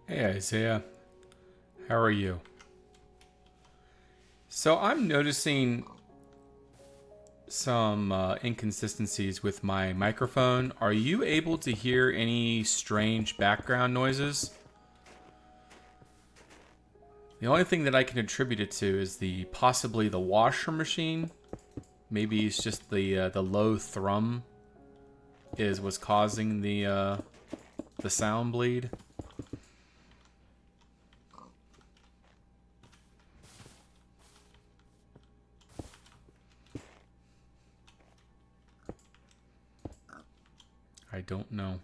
Hey Isaiah, how are you? So I'm noticing some inconsistencies with my microphone. Are you able to hear any strange background noises? The only thing that I can attribute it to is the possibly the washer machine. Maybe it's just the low thrum is what's causing the sound bleed. I don't know.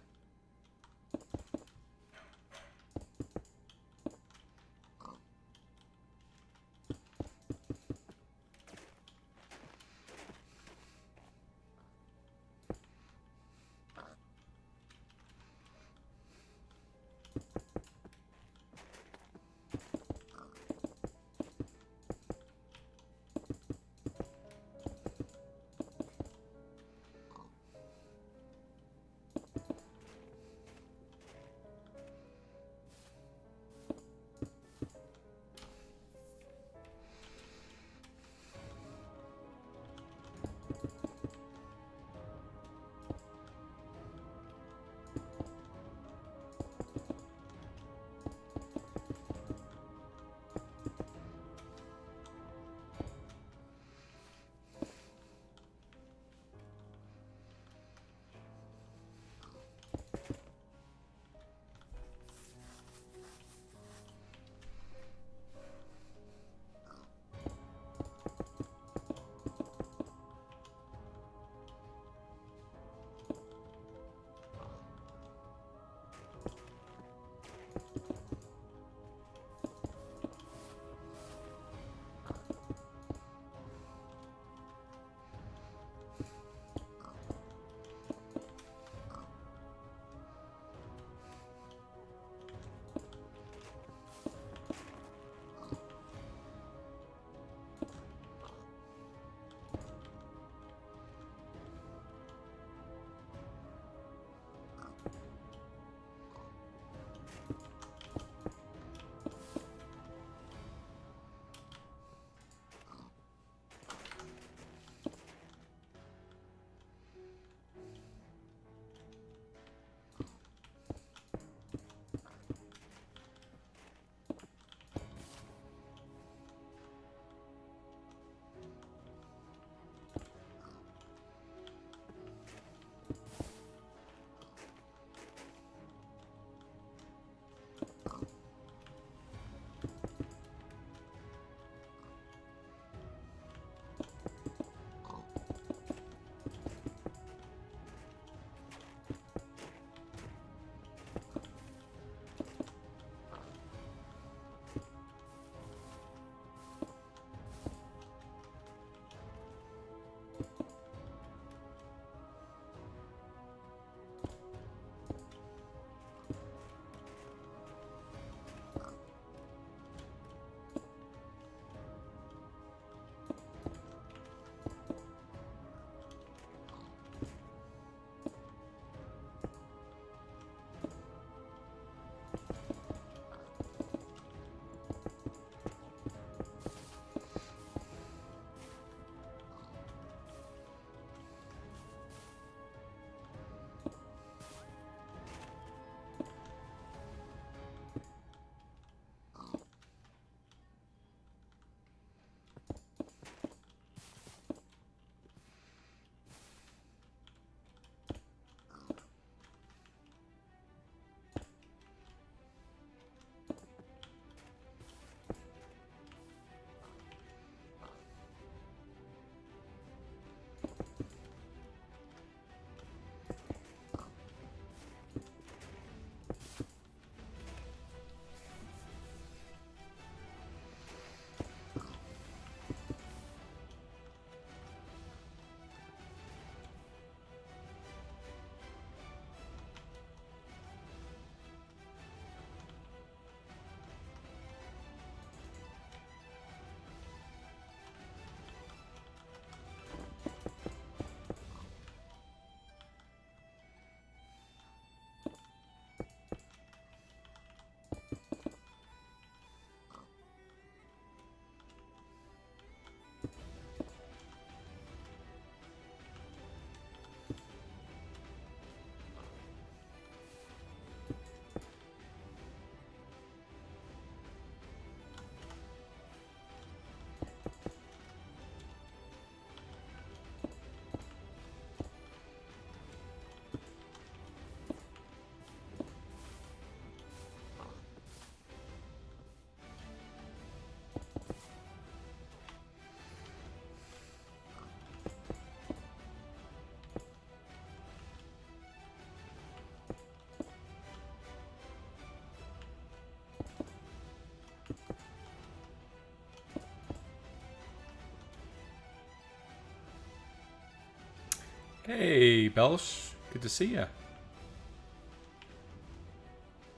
Hey, Belsh. Good to see you.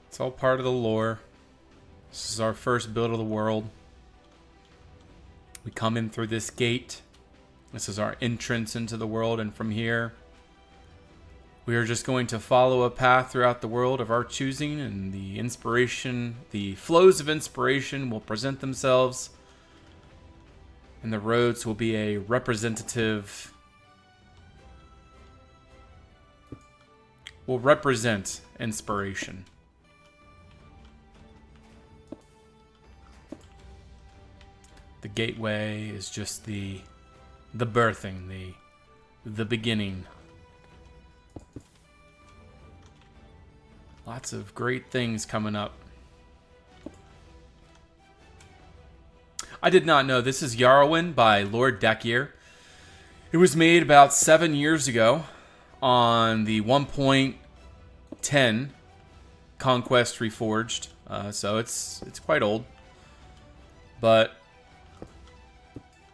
It's all part of the lore. This is our first build of the world. We come in through this gate. This is our entrance into the world, and from here, we are just going to follow a path throughout the world of our choosing, and the inspiration, the flows of inspiration will present themselves, and the roads will be a representative, will represent inspiration. The gateway is just the birthing, the beginning. Lots of great things coming up. I did not know. This is Yarrowin by Lord Dekier. It was made about 7 years ago on the 1.10 Conquest Reforged. So it's quite old. But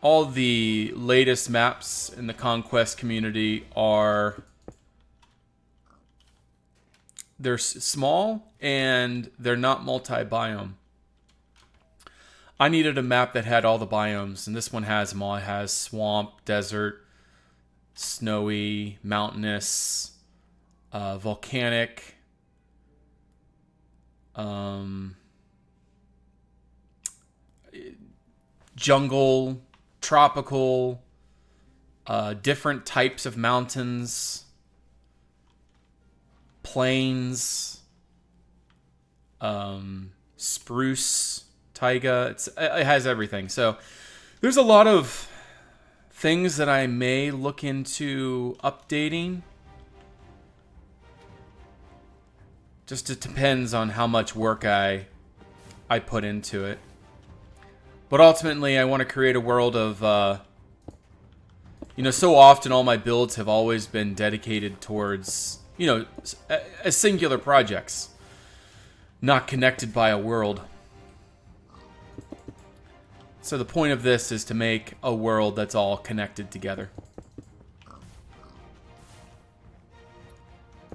all the latest maps in the Conquest community are... they're small and they're not multi-biome. I needed a map that had all the biomes, and this one has them all. It has swamp, desert, snowy, mountainous, volcanic, jungle, tropical, different types of mountains, plains, spruce, taiga. It has everything. So there's a lot of things that I may look into updating. Just it depends on how much work I put into it. But ultimately, I want to create a world of, so often all my builds have always been dedicated towards, as singular projects, not connected by a world. So the point of this is to make a world that's all connected together.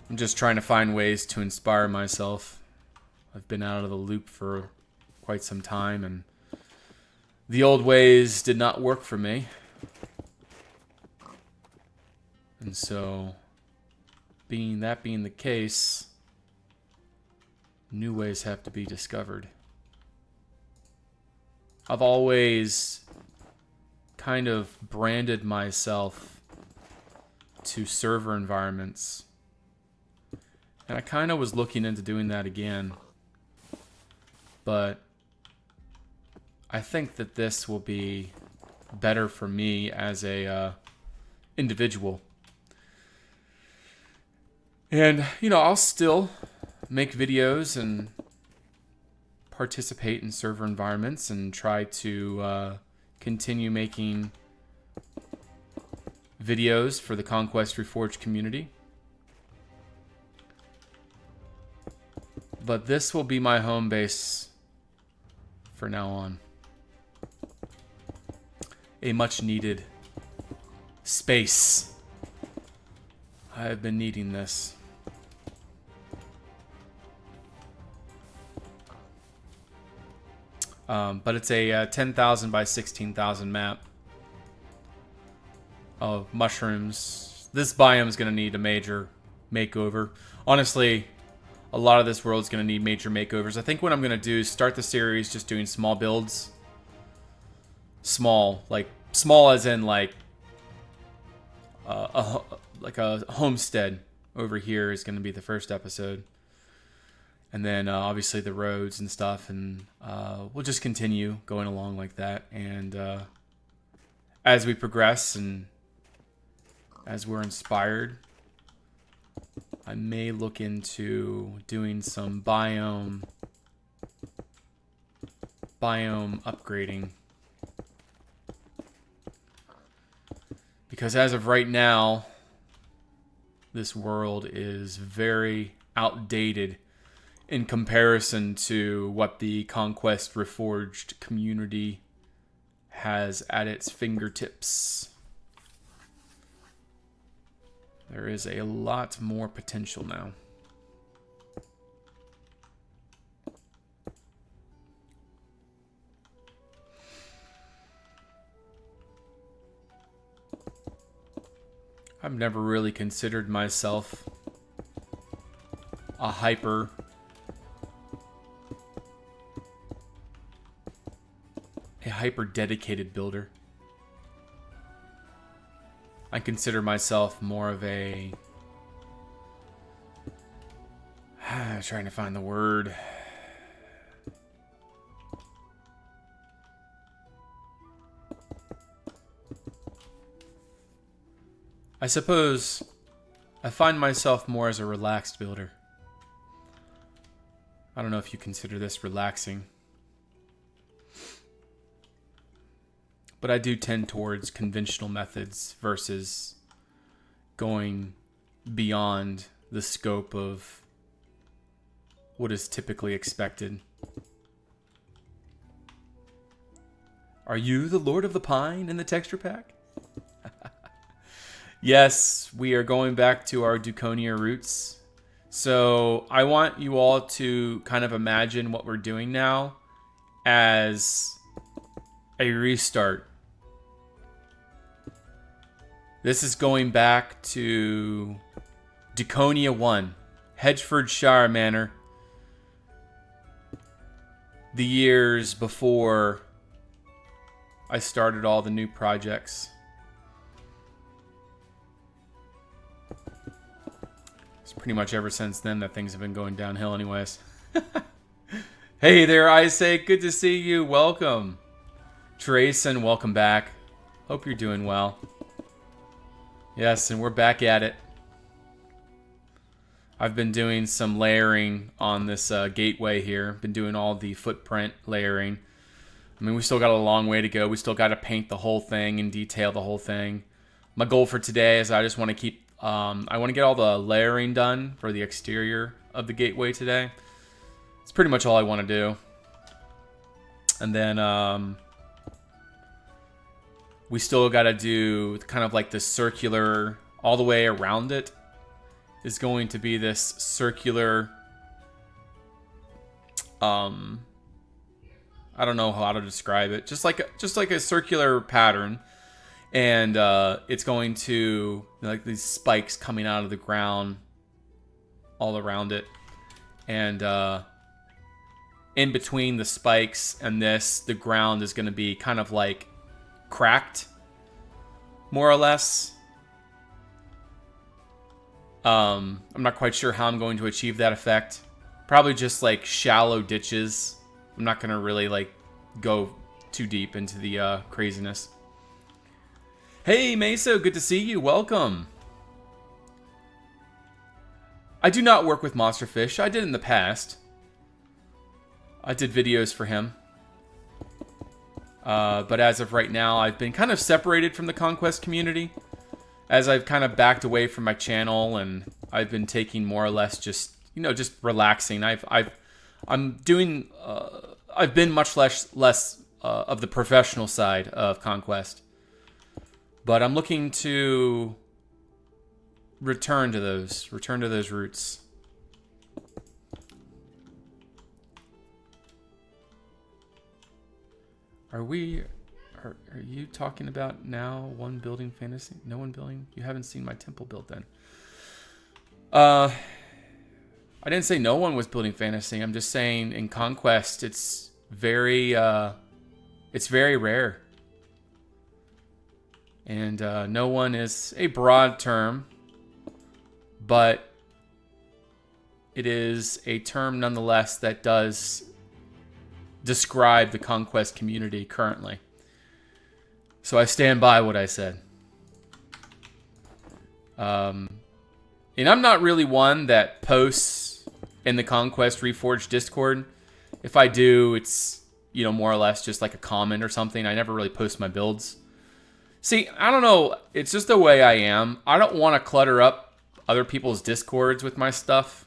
I'm just trying to find ways to inspire myself. I've been out of the loop for quite some time, and the old ways did not work for me. And so, being the case, new ways have to be discovered. I've always kind of branded myself to server environments. And I kind of was looking into doing that again. But I think that this will be better for me as a individual. And, I'll still make videos and participate in server environments and try to continue making videos for the Conquest Reforged community. But this will be my home base for now on. A much needed space. I have been needing this. But it's a 10,000 by 16,000 map of mushrooms. This biome is going to need a major makeover. Honestly, a lot of this world is going to need major makeovers. I think what I'm going to do is start the series just doing small builds. Small as in like a homestead over here is going to be the first episode. And then obviously the roads and stuff, and we'll just continue going along like that. And as we progress and as we're inspired, I may look into doing some biome upgrading. Because as of right now, this world is very outdated in comparison to what the Conquest Reforged community has at its fingertips. There is a lot more potential now. I've never really considered myself a hyper dedicated builder. I consider myself more of a trying to find the word. I suppose I find myself more as a relaxed builder. I don't know if you consider this relaxing. But I do tend towards conventional methods versus going beyond the scope of what is typically expected. Are you the Lord of the Pine in the texture pack? Yes, we are going back to our Dukonia roots. So I want you all to kind of imagine what we're doing now as a restart. This is going back to Dukonia 1, Hedgefordshire Manor. The years before I started all the new projects. It's pretty much ever since then that things have been going downhill anyways. Hey there, Isaac. Good to see you. Welcome. Trayson, welcome back. Hope you're doing well. Yes, and we're back at it. I've been doing some layering on this gateway here. Been doing all the footprint layering. I mean, we still got a long way to go. We still got to paint the whole thing and detail the whole thing. My goal for today is I just want to keep... I want to get all the layering done for the exterior of the gateway today. It's pretty much all I want to do. And then... we still got to do kind of like the circular, all the way around it is going to be this circular, I don't know how to describe it. Just like a circular pattern. And it's going to, like these spikes coming out of the ground all around it. And in between the spikes and this, the ground is going to be kind of like cracked, more or less. I'm not quite sure how I'm going to achieve that effect. Probably just like shallow ditches. I'm not going to really like go too deep into the craziness. Hey Meso, good to see you. Welcome. I do not work with Monsterfish. I did in the past. I did videos for him. But as of right now, I've been kind of separated from the Conquest community. As I've kind of backed away from my channel, and I've been taking more or less just, just relaxing. I've been much less of the professional side of Conquest. But I'm looking to return to those roots. Are you talking about now one building fantasy? No one building? You haven't seen my temple build then. I didn't say no one was building fantasy. I'm just saying in Conquest it's very rare. And no one is a broad term, but it is a term nonetheless that does describe the Conquest community currently. So I stand by what I said. And I'm not really one that posts in the Conquest Reforged Discord. If I do, it's, more or less just like a comment or something. I never really post my builds. See, I don't know. It's just the way I am. I don't want to clutter up other people's Discords with my stuff.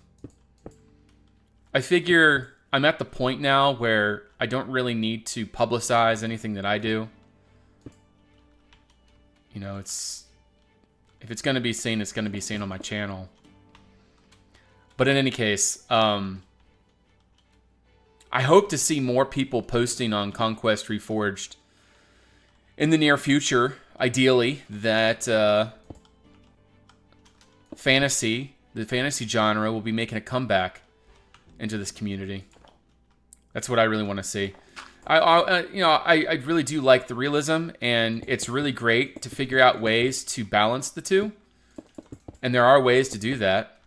I figure I'm at the point now where I don't really need to publicize anything that I do. If it's going to be seen, it's going to be seen on my channel. But in any case, I hope to see more people posting on Conquest Reforged in the near future. Ideally, that the fantasy genre will be making a comeback into this community. That's what I really want to see. I really do like the realism, and it's really great to figure out ways to balance the two. And there are ways to do that.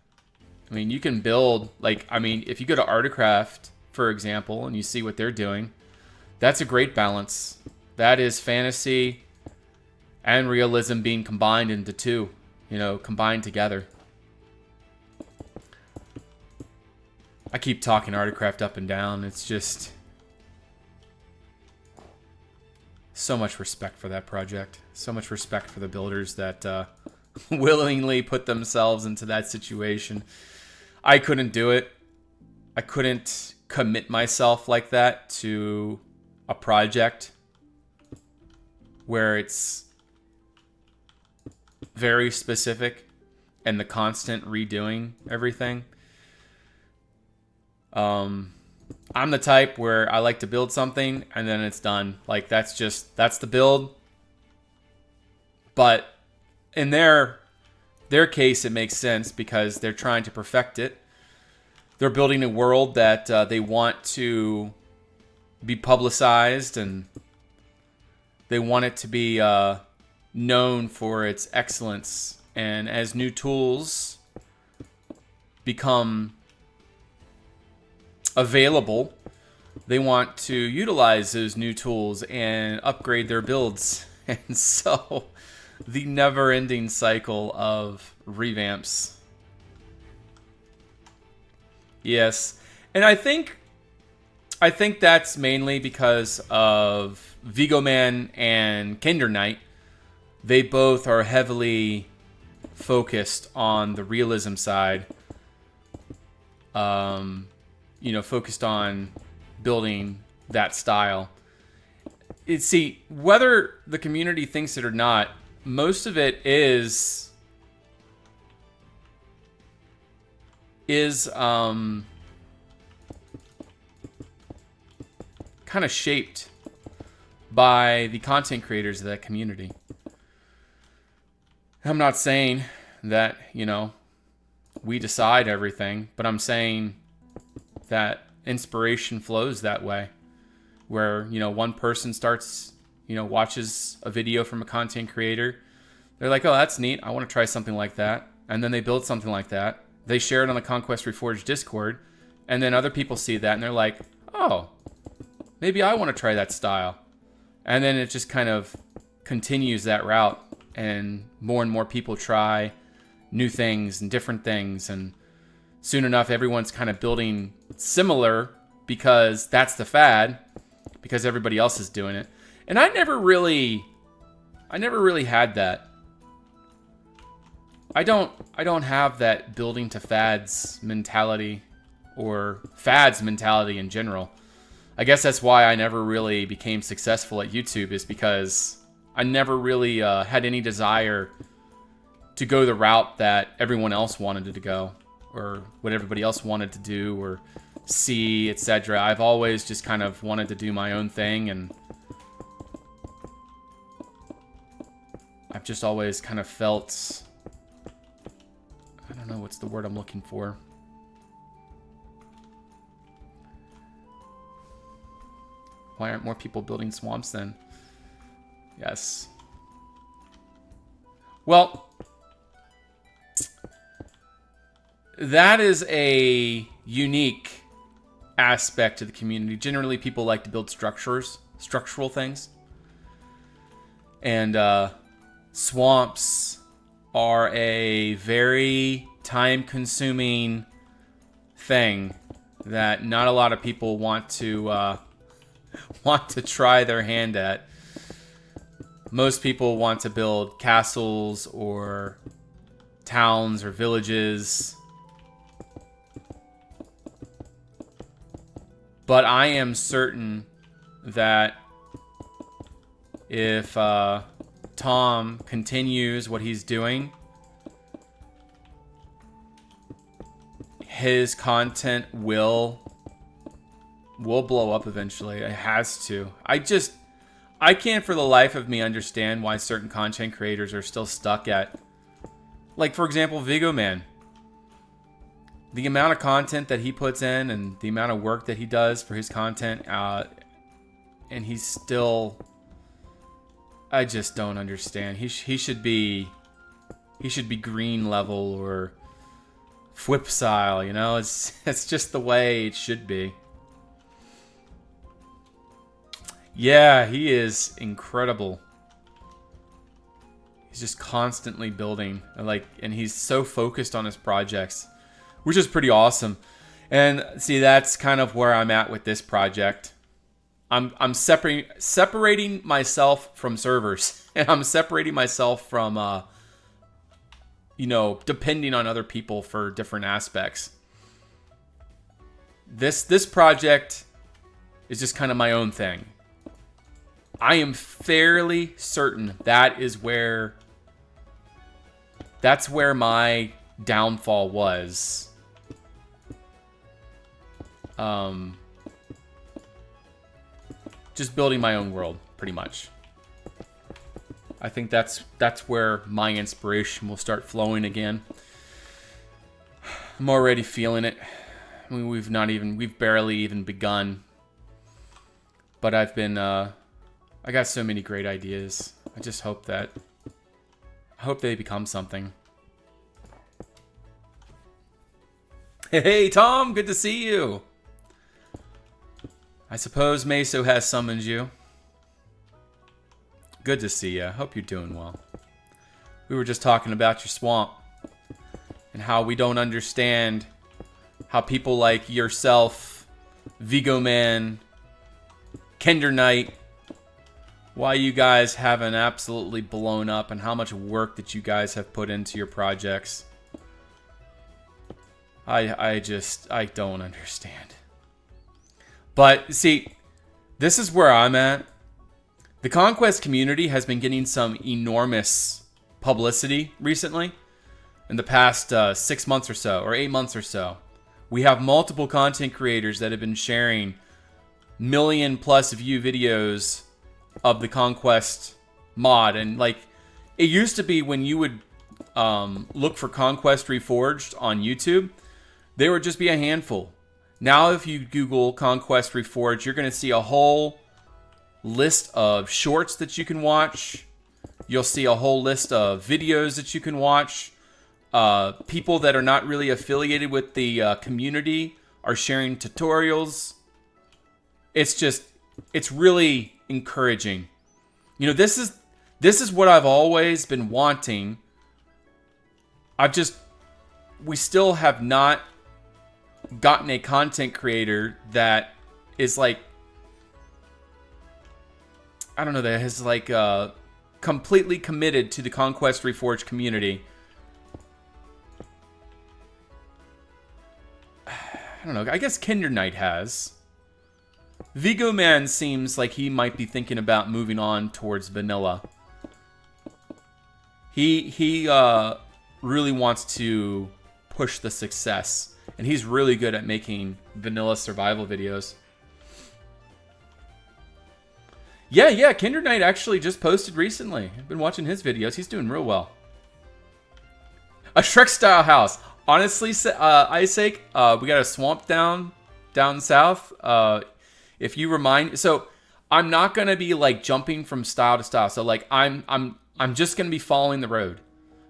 I mean, you can build, like, I mean, if you go to Artcraft, for example, and you see what they're doing, that's a great balance. That is fantasy and realism being combined into two, combined together. I keep talking Artcraft up and down. It's just so much respect for that project. So much respect for the builders that willingly put themselves into that situation. I couldn't do it. I couldn't commit myself like that to a project where it's very specific and the constant redoing everything. I'm the type where I like to build something and then it's done. Like, that's the build. But in their case, it makes sense because they're trying to perfect it. They're building a world that they want to be publicized, and they want it to be known for its excellence. And as new tools become available, they want to utilize those new tools and upgrade their builds. And so the never-ending cycle of revamps. Yes. And I think that's mainly because of Vigoman and Kinder Knight. They both are heavily focused on the realism side. Focused on building that style. See, whether the community thinks it or not, most of it is kind of shaped by the content creators of that community. I'm not saying that, we decide everything, but I'm saying that inspiration flows that way, where, one person starts, watches a video from a content creator. They're like, oh, that's neat. I want to try something like that. And then they build something like that. They share it on the Conquest Reforged Discord. And then other people see that and they're like, oh, maybe I want to try that style. And then it just kind of continues that route. And more people try new things and different things. And soon enough, everyone's kind of building similar because that's the fad, because everybody else is doing it. And I never really had that. I don't have that building to fads mentality, or fads mentality in general. I guess that's why I never really became successful at YouTube, is because I never really had any desire to go the route that everyone else wanted it to go, or what everybody else wanted to do or see, etc. I've always just kind of wanted to do my own thing, and I've just always kind of felt, I don't know what's the word I'm looking for. Why aren't more people building swamps then? Yes. Well, that is a unique aspect to the community. Generally, people like to build structural things. And swamps are a very time-consuming thing that not a lot of people want to try their hand at. Most people want to build castles or towns or villages. But I am certain that if Tom continues what he's doing his content will blow up eventually. It has to. I can't for the life of me understand why certain content creators are still stuck at, like, for example, Vigo Man. The amount of content that he puts in and the amount of work that he does for his content, and he's still, I just don't understand. He should be green level or Flipstyle, you know? It's just the way it should be. Yeah, he is incredible. He's just constantly building, and he's so focused on his projects, which is pretty awesome. And see, that's kind of where I'm at with this project. I'm separating myself from servers, and I'm separating myself from depending on other people for different aspects. This project is just kind of my own thing. I am fairly certain that's where my downfall was. Just building my own world, pretty much. I think that's where my inspiration will start flowing again. I'm already feeling it. I mean, we've barely even begun. But I got so many great ideas. I just hope they become something. Hey, Tom, good to see you. I suppose Meso has summoned you. Good to see you. Hope you're doing well. We were just talking about your swamp and how we don't understand how people like yourself, Vigo Man, Kender Knight, why you guys haven't absolutely blown up and how much work that you guys have put into your projects. I don't understand. But see, this is where I'm at. The Conquest community has been getting some enormous publicity recently. In the past 6 months or so, or 8 months or so. We have multiple content creators that have been sharing million-plus view videos of the Conquest mod. And like, it used to be when you would look for Conquest Reforged on YouTube, there would just be a handful. Now if you Google Conquest Reforged, you're going to see a whole list of shorts that you can watch. You'll see a whole list of videos that you can watch. People that are not really affiliated with the community are sharing tutorials. It's really encouraging. You know, this is what I've always been wanting. We still have not gotten a content creator that is like, I don't know, that is like completely committed to the Conquest Reforged community. I don't know, I guess Kender Knight has. Vigo Man seems like he might be thinking about moving on towards vanilla. He really wants to push the success, and he's really good at making vanilla survival videos. Yeah, Kender Knight actually just posted recently. I've been watching his videos. He's doing real well. A Shrek-style house. Honestly, Isaac, we got a swamp down south. If you remind, so I'm not gonna be like jumping from style to style. So like I'm just gonna be following the road.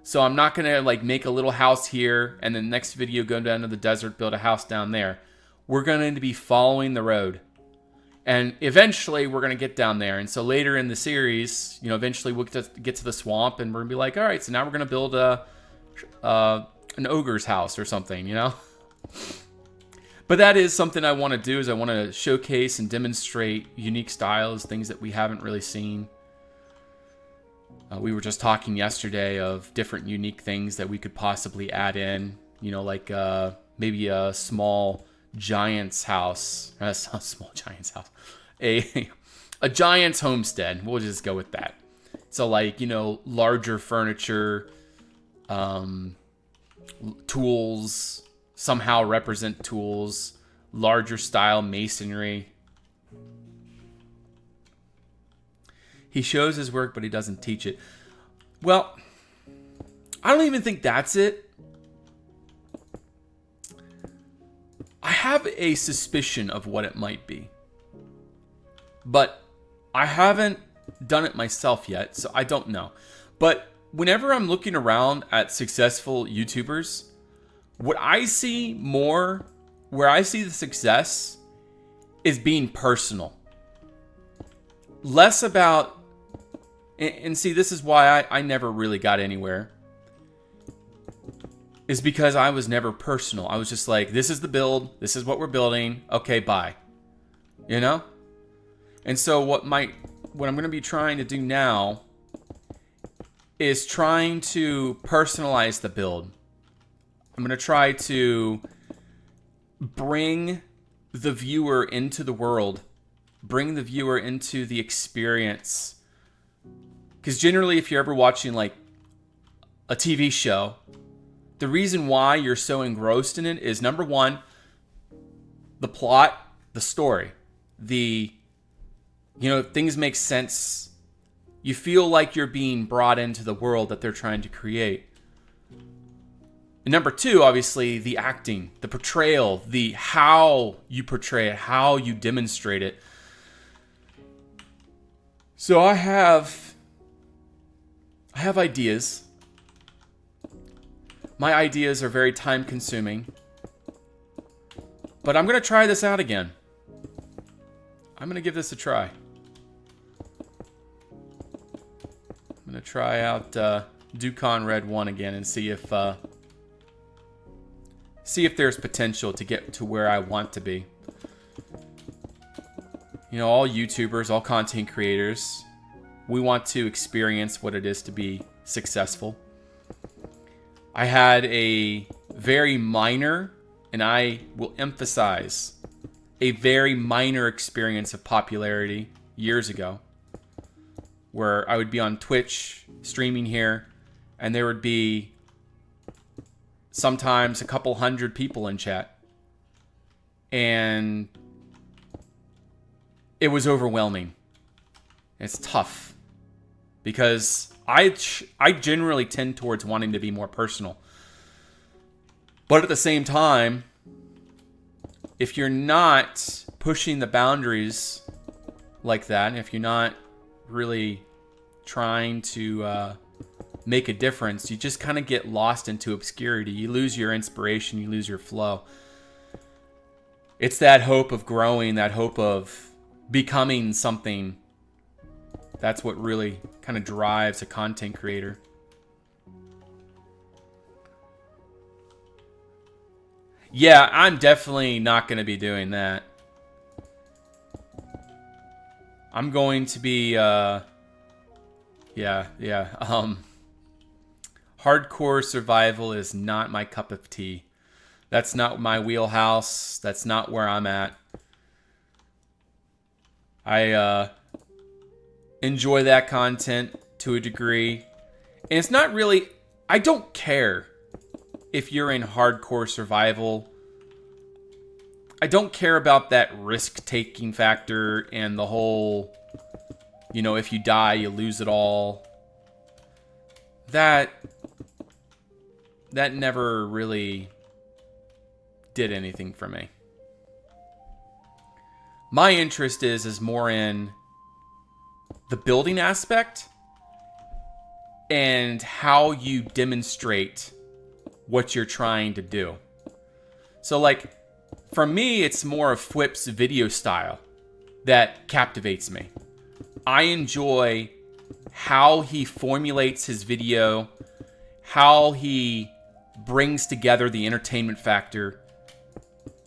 So I'm not gonna like make a little house here and then next video go down to the desert, build a house down there. We're going to be following the road. And eventually we're going to get down there. And so later in the series, you know, eventually we'll get to the swamp and we're going to be like, all right, so now we're going to build an ogre's house or something, you know? But that is something I want to do, is I want to showcase and demonstrate unique styles, things that we haven't really seen. We were just talking yesterday of different unique things that we could possibly add in, you know, like maybe a small giant's house. A small giant's house. A giant's homestead. We'll just go with that. So like, you know, larger furniture, tools, somehow represent tools, larger style masonry. He shows his work, but he doesn't teach it. Well, I don't even think that's it. I have a suspicion of what it might be. But I haven't done it myself yet, so I don't know. But whenever I'm looking around at successful YouTubers, what I see more, where I see the success, is being personal. Less about, and see, this is why I never really got anywhere, is because I was never personal. I was just like, this is the build, this is what we're building, okay, bye. You know? And so what I'm going to be trying to do now is trying to personalize the build. I'm going to try to bring the viewer into the world, bring the viewer into the experience. Because generally, if you're ever watching like a TV show, the reason why you're so engrossed in it is, number one, the plot, the story, things make sense. You feel like you're being brought into the world that they're trying to create. And number two, obviously, the acting, the portrayal, the how you portray it, how you demonstrate it. So I have ideas. My ideas are very time consuming. But I'm going to try this out again. I'm going to give this a try. I'm going to try out Dukonia Red 1 again and see if there's potential to get to where I want to be. You know, all YouTubers, all content creators, we want to experience what it is to be successful. I had a very minor, and I will emphasize, a very minor experience of popularity years ago, where I would be on Twitch streaming here, and there would be sometimes a couple hundred people in chat, and it was overwhelming. It's tough because I generally tend towards wanting to be more personal, but at the same time, if you're not pushing the boundaries like that, if you're not really trying to make a difference, you just kind of get lost into obscurity. You lose your inspiration, you lose your flow. It's that hope of growing, that hope of becoming something. That's what really kind of drives a content creator. Yeah, I'm definitely not going to be doing that. I'm going to be, hardcore survival is not my cup of tea. That's not my wheelhouse. That's not where I'm at. I enjoy that content to a degree. And it's not really, I don't care if you're in hardcore survival. I don't care about that risk-taking factor and the whole, if you die, you lose it all. That never really did anything for me. My interest is more in the building aspect and how you demonstrate what you're trying to do. So like, for me, it's more of Fwip's video style that captivates me. I enjoy how he formulates his video, how he brings together the entertainment factor,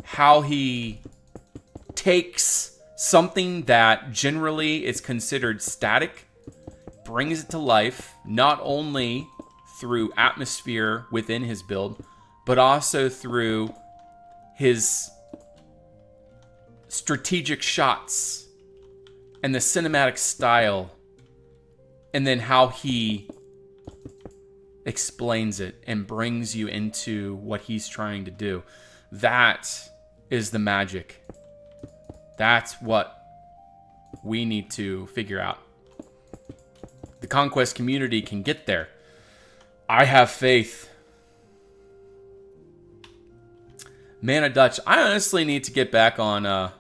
how he takes something that generally is considered static, brings it to life, not only through atmosphere within his build, but also through his strategic shots and the cinematic style, and then how he explains it and brings you into what he's trying to do. That is the magic. That's what we need to figure out. The Conquest community can get there. I have faith. Mana Dutch, I honestly need to get back on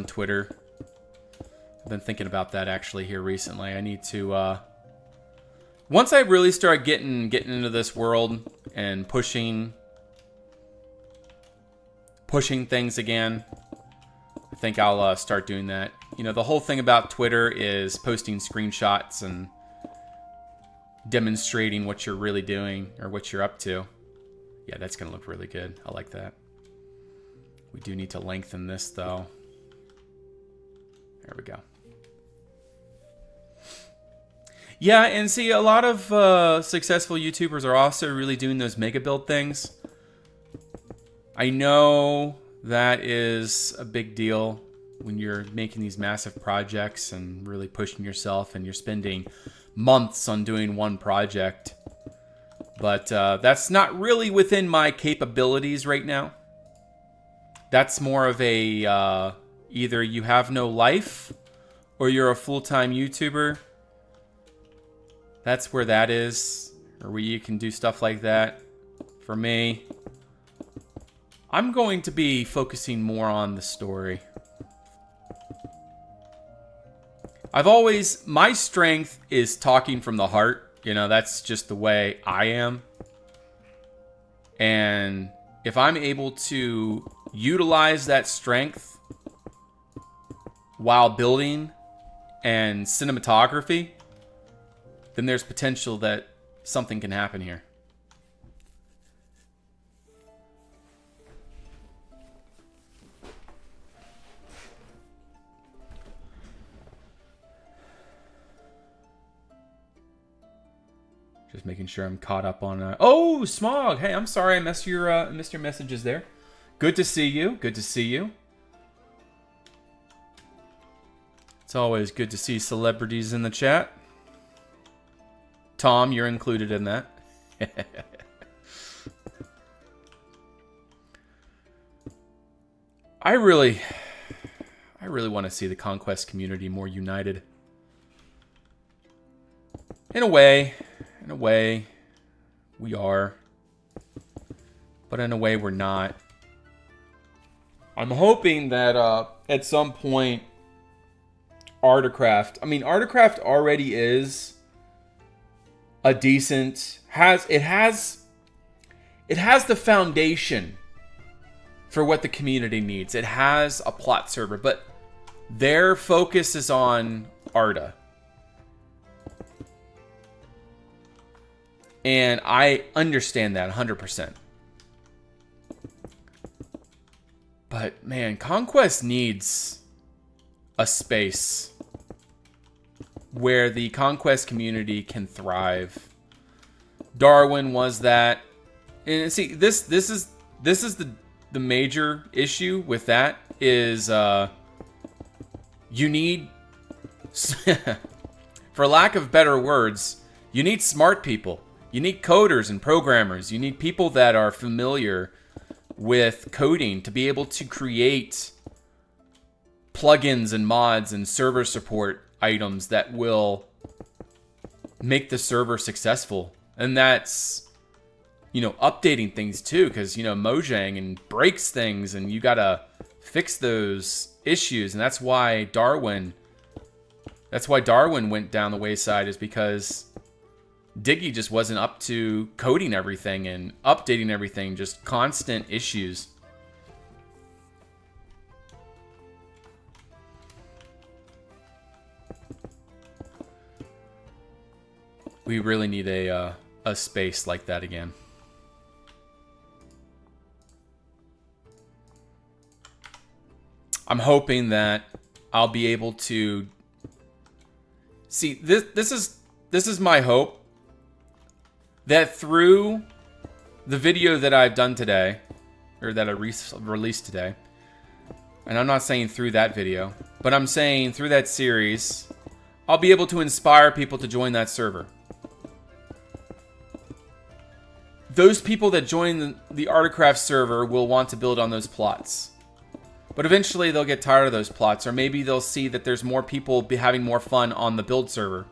Twitter. I've been thinking about that actually here recently. I need to once I really start getting into this world and pushing things again, I think I'll start doing that. You know, the whole thing about Twitter is posting screenshots and demonstrating what you're really doing or what you're up to. Yeah, that's going to look really good. I like that. We do need to lengthen this, though. There we go. Yeah, and see, a lot of successful YouTubers are also really doing those mega build things. I know that is a big deal when you're making these massive projects and really pushing yourself and you're spending months on doing one project. But that's not really within my capabilities right now. That's more of a either you have no life or you're a full-time YouTuber. That's where that is, or where you can do stuff like that. For me, I'm going to be focusing more on the story. My strength is talking from the heart. You know, that's just the way I am. And if I'm able to utilize that strength while building and cinematography, then there's potential that something can happen here. Just making sure I'm caught up on... Oh, Smog! Hey, I'm sorry I missed your messages there. Good to see you. Good to see you. It's always good to see celebrities in the chat. Tom, you're included in that. I really want to see the Conquest community more united. In a way, we are. But in a way, we're not. I'm hoping that at some point, Artocraft... I mean, Artocraft already is a decent... It has the foundation for what the community needs. It has a plot server, but their focus is on Arda. And I understand that 100%. But, man, Conquest needs a space where the Conquest community can thrive. Darwin was that. And see, this is the major issue with that is you need, for lack of better words, you need smart people. You need coders and programmers. You need people that are familiar with coding to be able to create plugins and mods and server support items that will make the server successful. And that's, you know, updating things too, because, you know, Mojang and breaks things and you gotta fix those issues. And that's why Darwin went down the wayside, is because Diggy just wasn't up to coding everything and updating everything, just constant issues. We really need a space like that again. I'm hoping that I'll be able to see this is my hope, that through the video that I've done today, or that I released today, and I'm not saying through that video, but I'm saying through that series, I'll be able to inspire people to join that server. those people that join the Artcraft server will want to build on those plots. But eventually they'll get tired of those plots, or maybe they'll see that there's more people having more fun on the build server.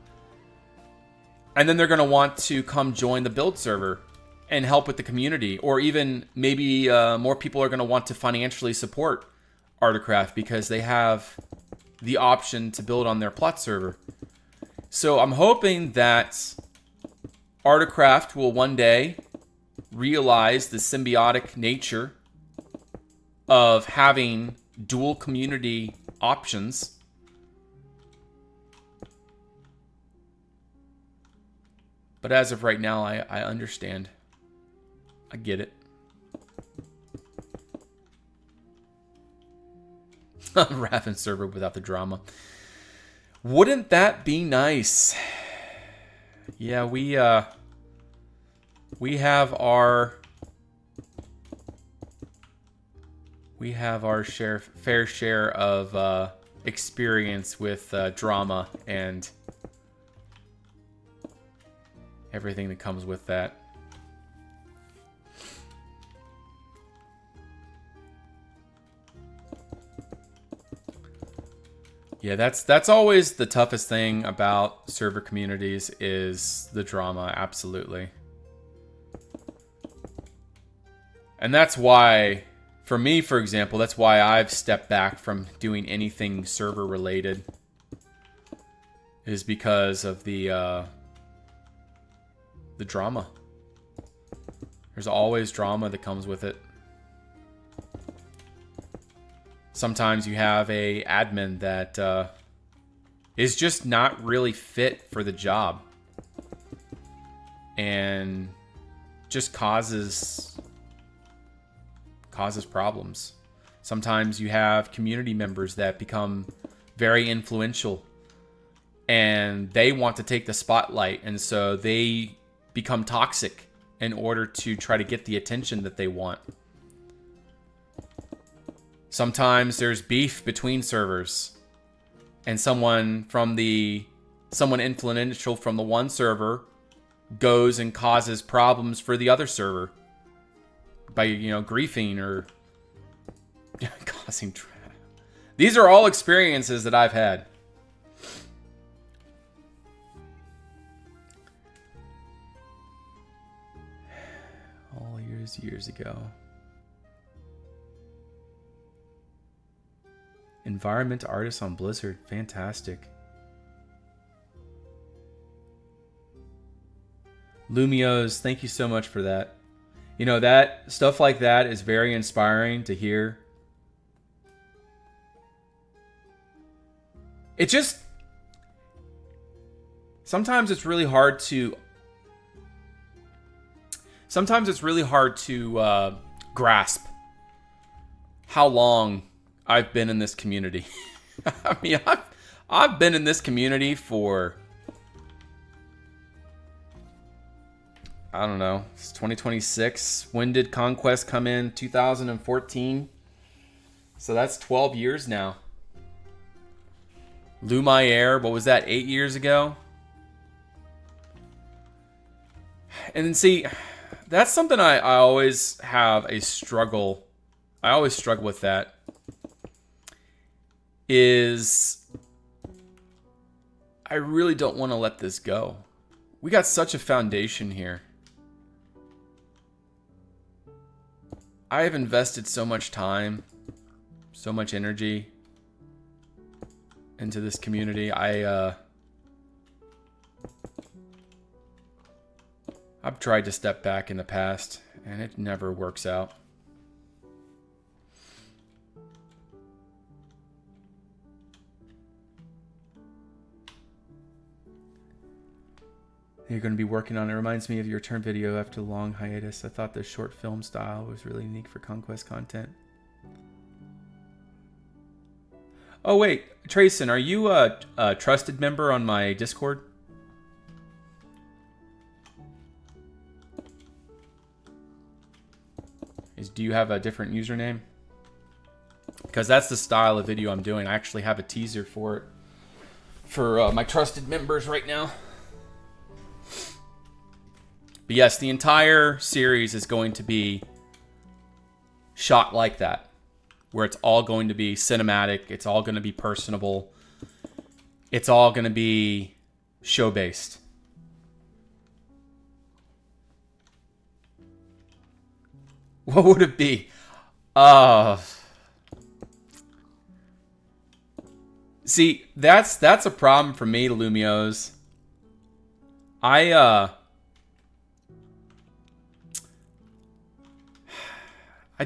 And then they're going to want to come join the build server and help with the community. Or even maybe more people are going to want to financially support Artcraft because they have the option to build on their plot server. So I'm hoping that Artcraft will one day realize the symbiotic nature of having dual community options. But as of right now, I understand. I get it. Raven server without the drama. Wouldn't that be nice? Yeah, we have our fair share of experience with drama and everything that comes with that. Yeah, that's always the toughest thing about server communities is the drama, absolutely. And that's why, for me, for example, that's why I've stepped back from doing anything server related. Is because of the drama. There's always drama that comes with it. Sometimes you have a admin that is just not really fit for the job and just causes problems. Sometimes you have community members that become very influential and they want to take the spotlight, and so they become toxic in order to try to get the attention that they want. Sometimes there's beef between servers, and someone influential from the one server goes and causes problems for the other server by, griefing or causing. These are all experiences that I've had. All years ago. Environment artist on Blizzard. Fantastic. Lumios, thank you so much for that. That stuff like that is very inspiring to hear. It just... Sometimes it's really hard to grasp how long I've been in this community. I mean, I've been in this community for, I don't know, it's 2026. When did Conquest come in? 2014. So that's 12 years now. Lumiere, what was that, 8 years ago? And then see, that's something I always have a struggle. I always struggle with that. Is I really don't want to let this go. We got such a foundation here. I have invested so much time, so much energy into this community. I've tried to step back in the past, and it never works out. You're going to be working on it. Reminds me of your return video after a long hiatus. I thought the short film style was really unique for Conquest content. Oh wait, Trayson, are you a trusted member on my Discord? Do you have a different username? Because that's the style of video I'm doing. I actually have a teaser for it for my trusted members right now. But yes, the entire series is going to be shot like that, where it's all going to be cinematic, it's all going to be personable, it's all going to be show-based. What would it be? See, that's a problem for me, Lumios. I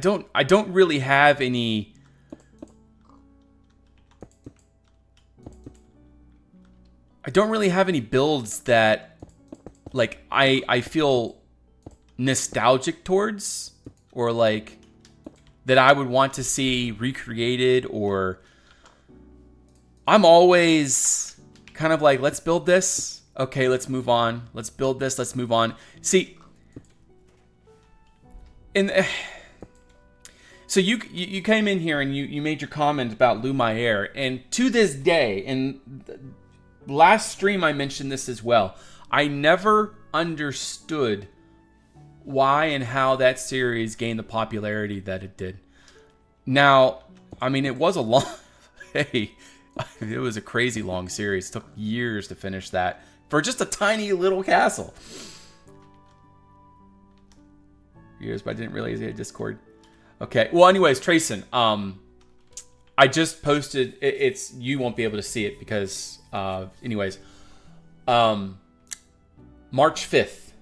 don't really have any builds that like I feel nostalgic towards, or like that I would want to see recreated. Or I'm always kind of like, let's build this. Okay, let's move on. Let's build this. Let's move on. See, so you came in here and you made your comment about Lumiere, and to this day, and last stream I mentioned this as well, I never understood why and how that series gained the popularity that it did. Now, I mean, it was a long... hey, it was a crazy long series. It took years to finish that for just a tiny little castle. Years, but I didn't realize he had Discord. Okay, well, anyways, Trayson, I just posted... It's you won't be able to see it because... anyways, March 5th.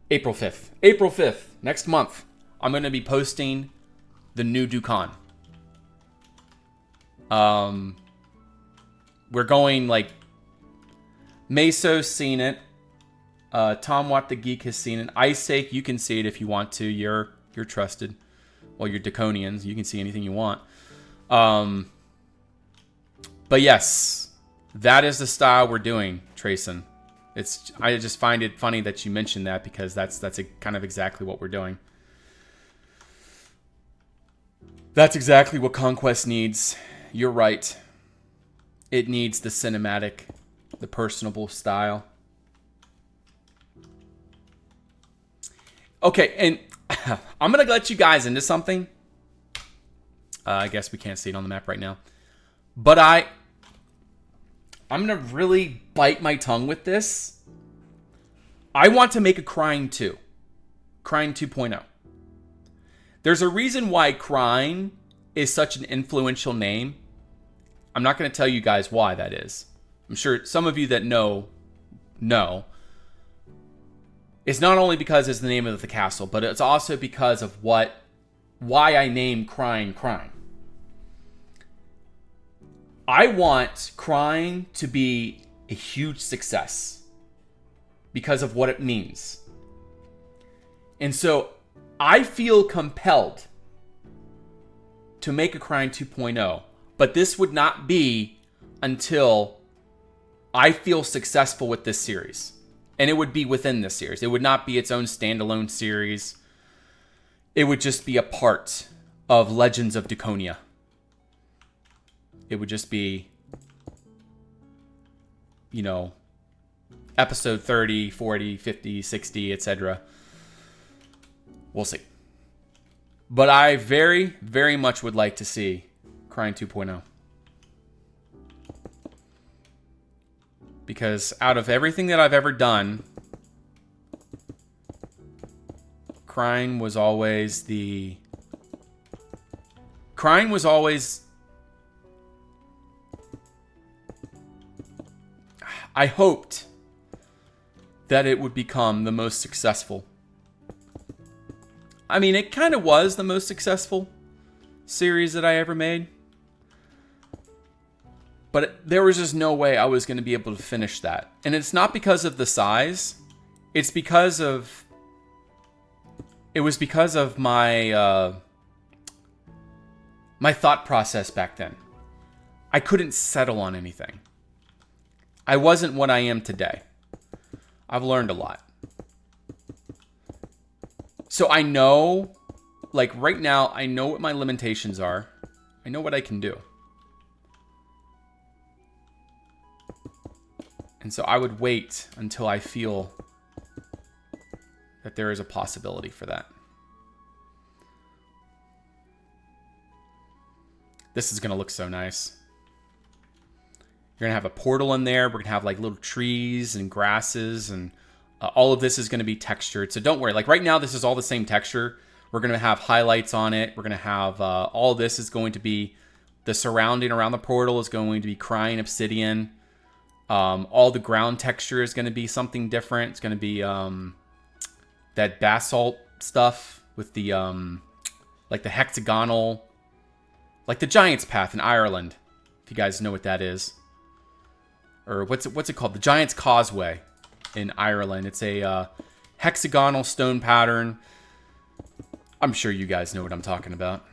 April 5th, next month, I'm going to be posting the new Dukonia. We're going, like, Meso's seen it. Tom Watt the Geek has seen it. Isaac, you can see it if you want to. You're trusted. Well, you're Dukonians. You can see anything you want. But yes, that is the style we're doing, Trayson. I just find it funny that you mentioned that, because that's kind of exactly what we're doing. That's exactly what Conquest needs. You're right. It needs the cinematic, the personable style. Okay, and I'm going to let you guys into something. I guess we can't see it on the map right now. But I'm going to really bite my tongue with this. I want to make a Crying 2. Crying 2.0. There's a reason why Crying is such an influential name. I'm not going to tell you guys why that is. I'm sure some of you that know. It's not only because it's the name of the castle, but it's also because of why I named Crying. I want Crying to be a huge success because of what it means. And so I feel compelled to make a Crying 2.0, but this would not be until I feel successful with this series. And it would be within this series. It would not be its own standalone series. It would just be a part of Legends of Dukonia. It would just be, episode 30, 40, 50, 60, etc. We'll see. But I very, very much would like to see Crying 2.0. Because out of everything that I've ever done, Crying was always I hoped that it would become the most successful. I mean, it kind of was the most successful series that I ever made. But there was just no way I was going to be able to finish that. And it's not because of the size. It's because of... It was because of my... my thought process back then. I couldn't settle on anything. I wasn't what I am today. I've learned a lot. So I know... Like, right now, I know what my limitations are. I know what I can do. And so I would wait until I feel that there is a possibility for that. This is going to look so nice. You're going to have a portal in there. We're going to have like little trees and grasses, and all of this is going to be textured. So don't worry. Like right now, this is all the same texture. We're going to have highlights on it. We're going to have all this is going to be the surrounding around the portal is going to be crying obsidian. All the ground texture is going to be something different. It's going to be that basalt stuff with the like the hexagonal, like the Giant's Path in Ireland, if you guys know what that is. Or what's it called? The Giant's Causeway in Ireland. It's a hexagonal stone pattern. I'm sure you guys know what I'm talking about.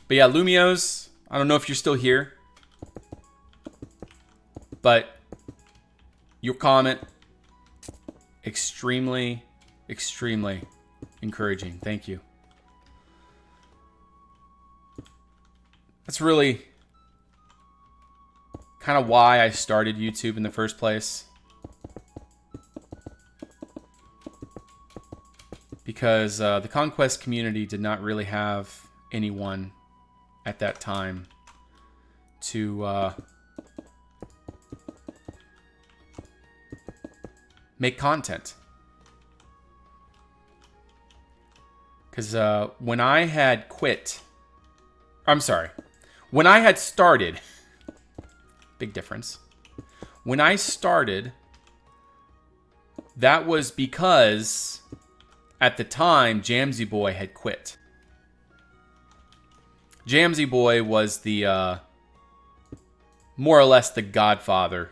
But yeah, Lumios, I don't know if you're still here, but your comment, extremely, extremely encouraging. Thank you. That's really kind of why I started YouTube in the first place. Because the Conquest community did not really have anyone at that time to make content. Because when I had quit, I'm sorry, when I had started, big difference. When I started, that was because at the time Jamsy Boy had quit. Jamsy Boy was the, more or less the godfather,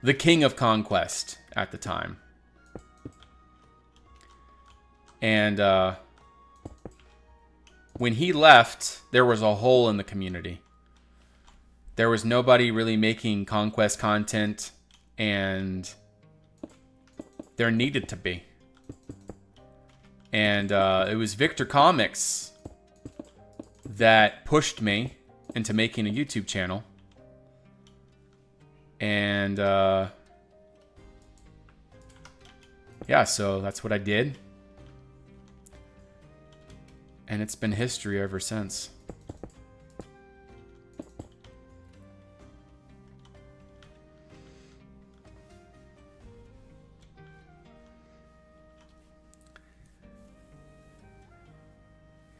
the king of Conquest at the time. And when he left, there was a hole in the community. There was nobody really making Conquest content, and there needed to be. And it was Victor Comics that pushed me into making a YouTube channel. And yeah, so that's what I did. And it's been history ever since.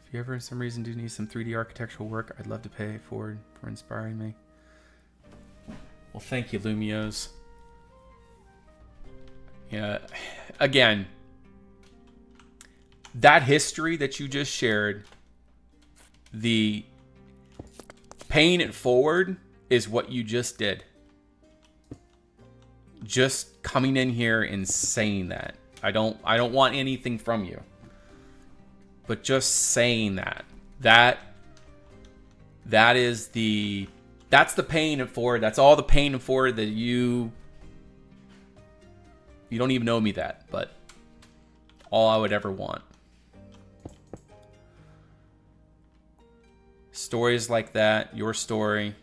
If you ever, for some reason, do need some 3D architectural work, I'd love to pay it forward for inspiring me. Well, thank you, Lumios. Yeah, again, that history that you just shared, the paying it forward is what you just did. Just coming in here and saying that. I don't want anything from you. But just saying that. That's the paying it forward. That's all the paying it forward that you don't even know me that, but all I would ever want. Stories like that, your story.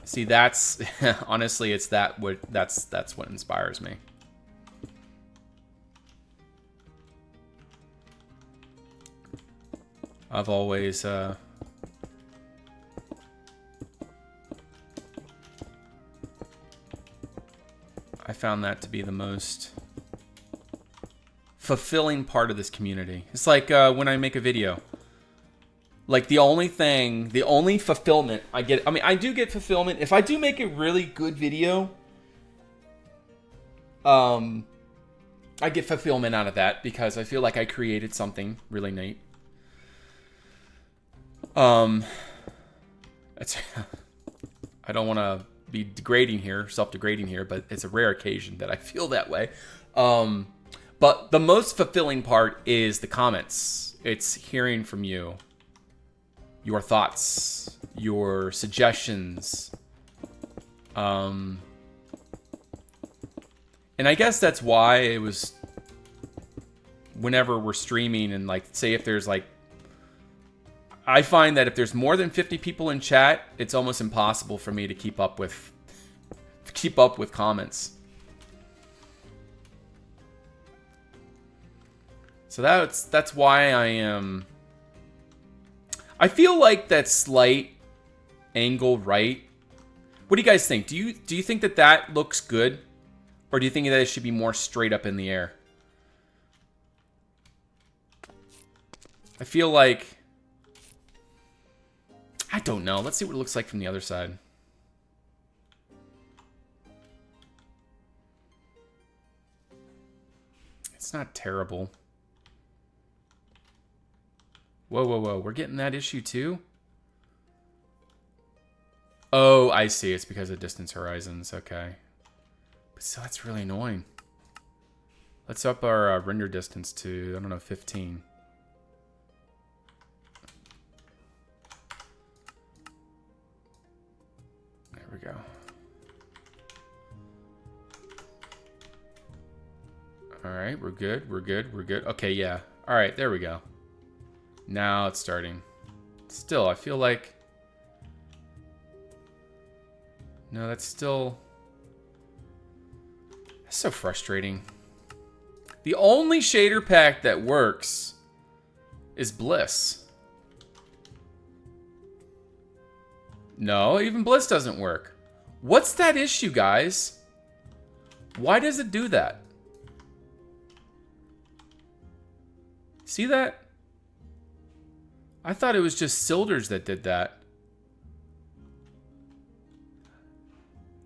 See, that's honestly, it's that's what inspires me. I've always I found that to be the most fulfilling part of this community. It's like when I make a video. Like the only fulfillment I get, I mean, I do get fulfillment. If I do make a really good video, I get fulfillment out of that because I feel like I created something really neat. It's, I don't want to be degrading here, self-degrading here, but it's a rare occasion that I feel that way. But the most fulfilling part is the comments. It's hearing from you, your thoughts, your suggestions. And I guess that's why it was whenever we're streaming and like, say if there's like, I find that if there's more than 50 people in chat, it's almost impossible for me to keep up with comments. So that's why I am. I feel like that slight angle right. What do you guys think? Do you think that looks good, or do you think that it should be more straight up in the air? I feel like, I don't know. Let's see what it looks like from the other side. It's not terrible. Whoa, whoa, whoa. We're getting that issue too? Oh, I see. It's because of distance horizons. Okay. But still, that's really annoying. Let's up our render distance to, I don't know, 15. There we go. All right, we're good. We're good. We're good. Okay, yeah. All right, there we go. Now it's starting. Still, I feel like... No, that's still... That's so frustrating. The only shader pack that works is Bliss. No, even Bliss doesn't work. What's that issue, guys? Why does it do that? See that? I thought it was just Silders that did that.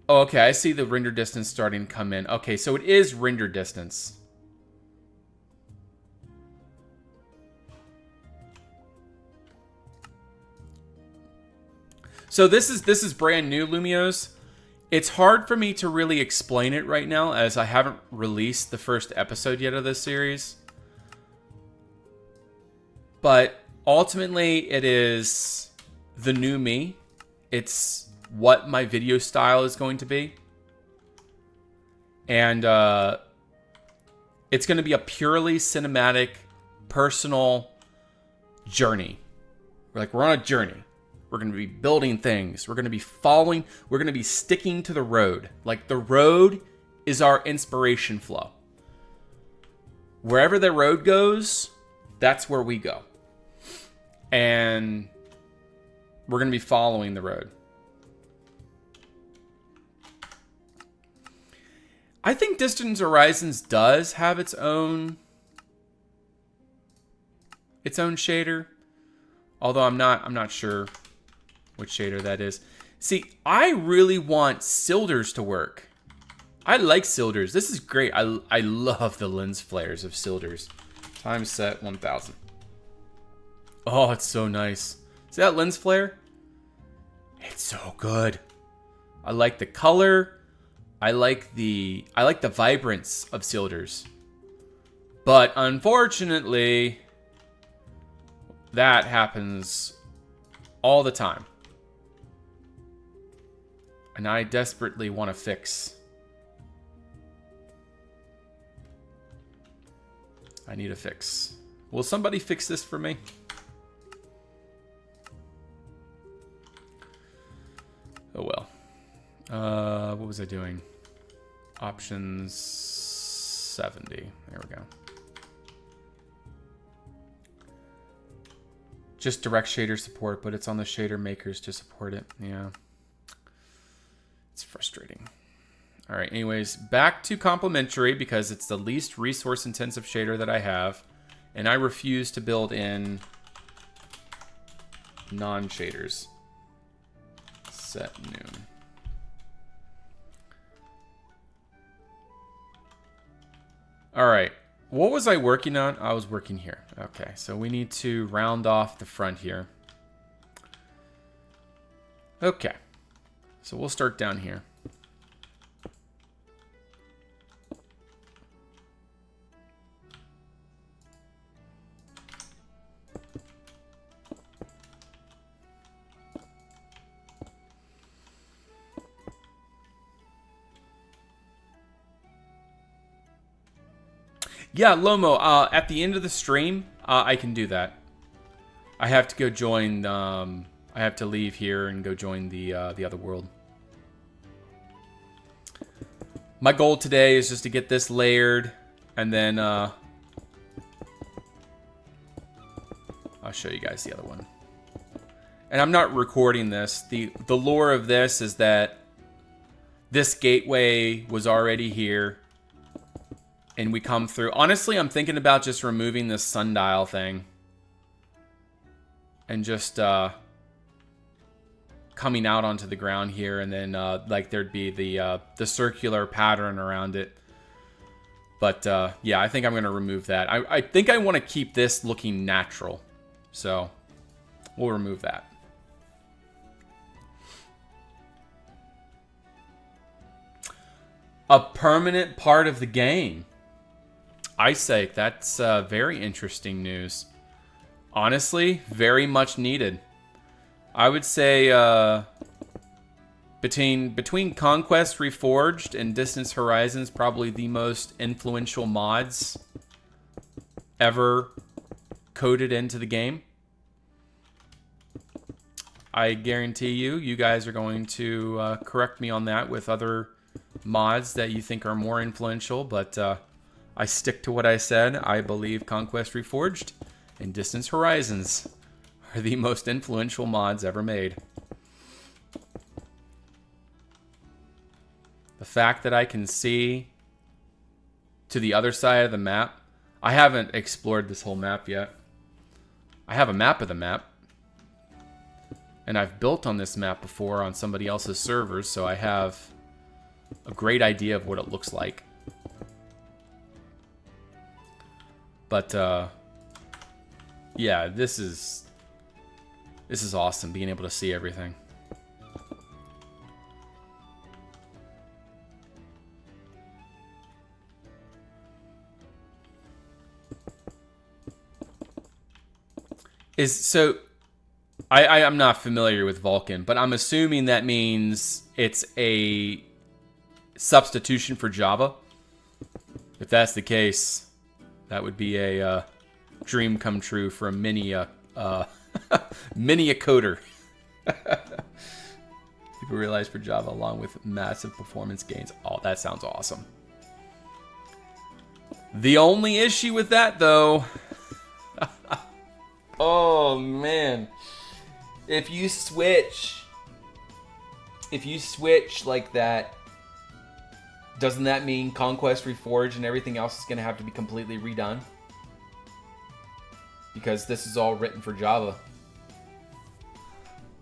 Oh, okay, I see the render distance starting to come in. Okay, so it is render distance. So this is brand new, Lumios. It's hard for me to really explain it right now, as I haven't released the first episode yet of this series. But ultimately, it is the new me. It's what my video style is going to be. And it's going to be a purely cinematic, personal journey. We're on a journey. We're going to be building things. We're going to be following. We're going to be sticking to the road. Like, the road is our inspiration flow. Wherever the road goes, that's where we go. And we're going to be following the road. I think Distant Horizons does have its own shader. Although I'm not sure which shader that is. See, I really want Silders to work. I like Silders. This is great. I love the lens flares of Silders. Time set 1000. Oh, it's so nice. See that lens flare? It's so good. I like the color. I like the vibrance of Silders. But unfortunately, that happens all the time. And I desperately want to fix. I need a fix. Will somebody fix this for me? Oh well. What was I doing? Options 70. There we go. Just direct shader support, but it's on the shader makers to support it. Yeah. It's frustrating. All right, anyways, back to complementary because it's the least resource intensive shader that I have. And I refuse to build in non-shaders. Set noon. All right, what was I working on? I was working here. Okay, so we need to round off the front here. Okay, so we'll start down here. Yeah, Lomo, at the end of the stream, I can do that. I have to go join. I have to leave here and go join the other world. My goal today is just to get this layered, and then I'll show you guys the other one. And I'm not recording this. The lore of this is that this gateway was already here, and we come through. Honestly, I'm thinking about just removing this sundial thing and just coming out onto the ground here, and then like there'd be the circular pattern around it. But yeah, I think I'm gonna remove that. I think I want to keep this looking natural, so we'll remove that. A permanent part of the game. Isaac, that's very interesting news. Honestly, very much needed. I would say between Conquest Reforged and Distance Horizons, probably the most influential mods ever coded into the game. I guarantee you guys are going to correct me on that with other mods that you think are more influential, but I stick to what I said. I believe Conquest Reforged and Distance Horizons are the most influential mods ever made. The fact that I can see to the other side of the map. I haven't explored this whole map yet. I have a map of the map, and I've built on this map before on somebody else's servers, so I have a great idea of what it looks like. But yeah, this is awesome, being able to see everything. I'm not familiar with Vulkan, but I'm assuming that means it's a substitution for Java. If that's the case, that would be a dream come true for a many a coder. People realize for Java, along with massive performance gains. Oh, that sounds awesome. The only issue with that, though, oh man, if you switch like that, doesn't that mean Conquest Reforged and everything else is going to have to be completely redone? Because this is all written for Java.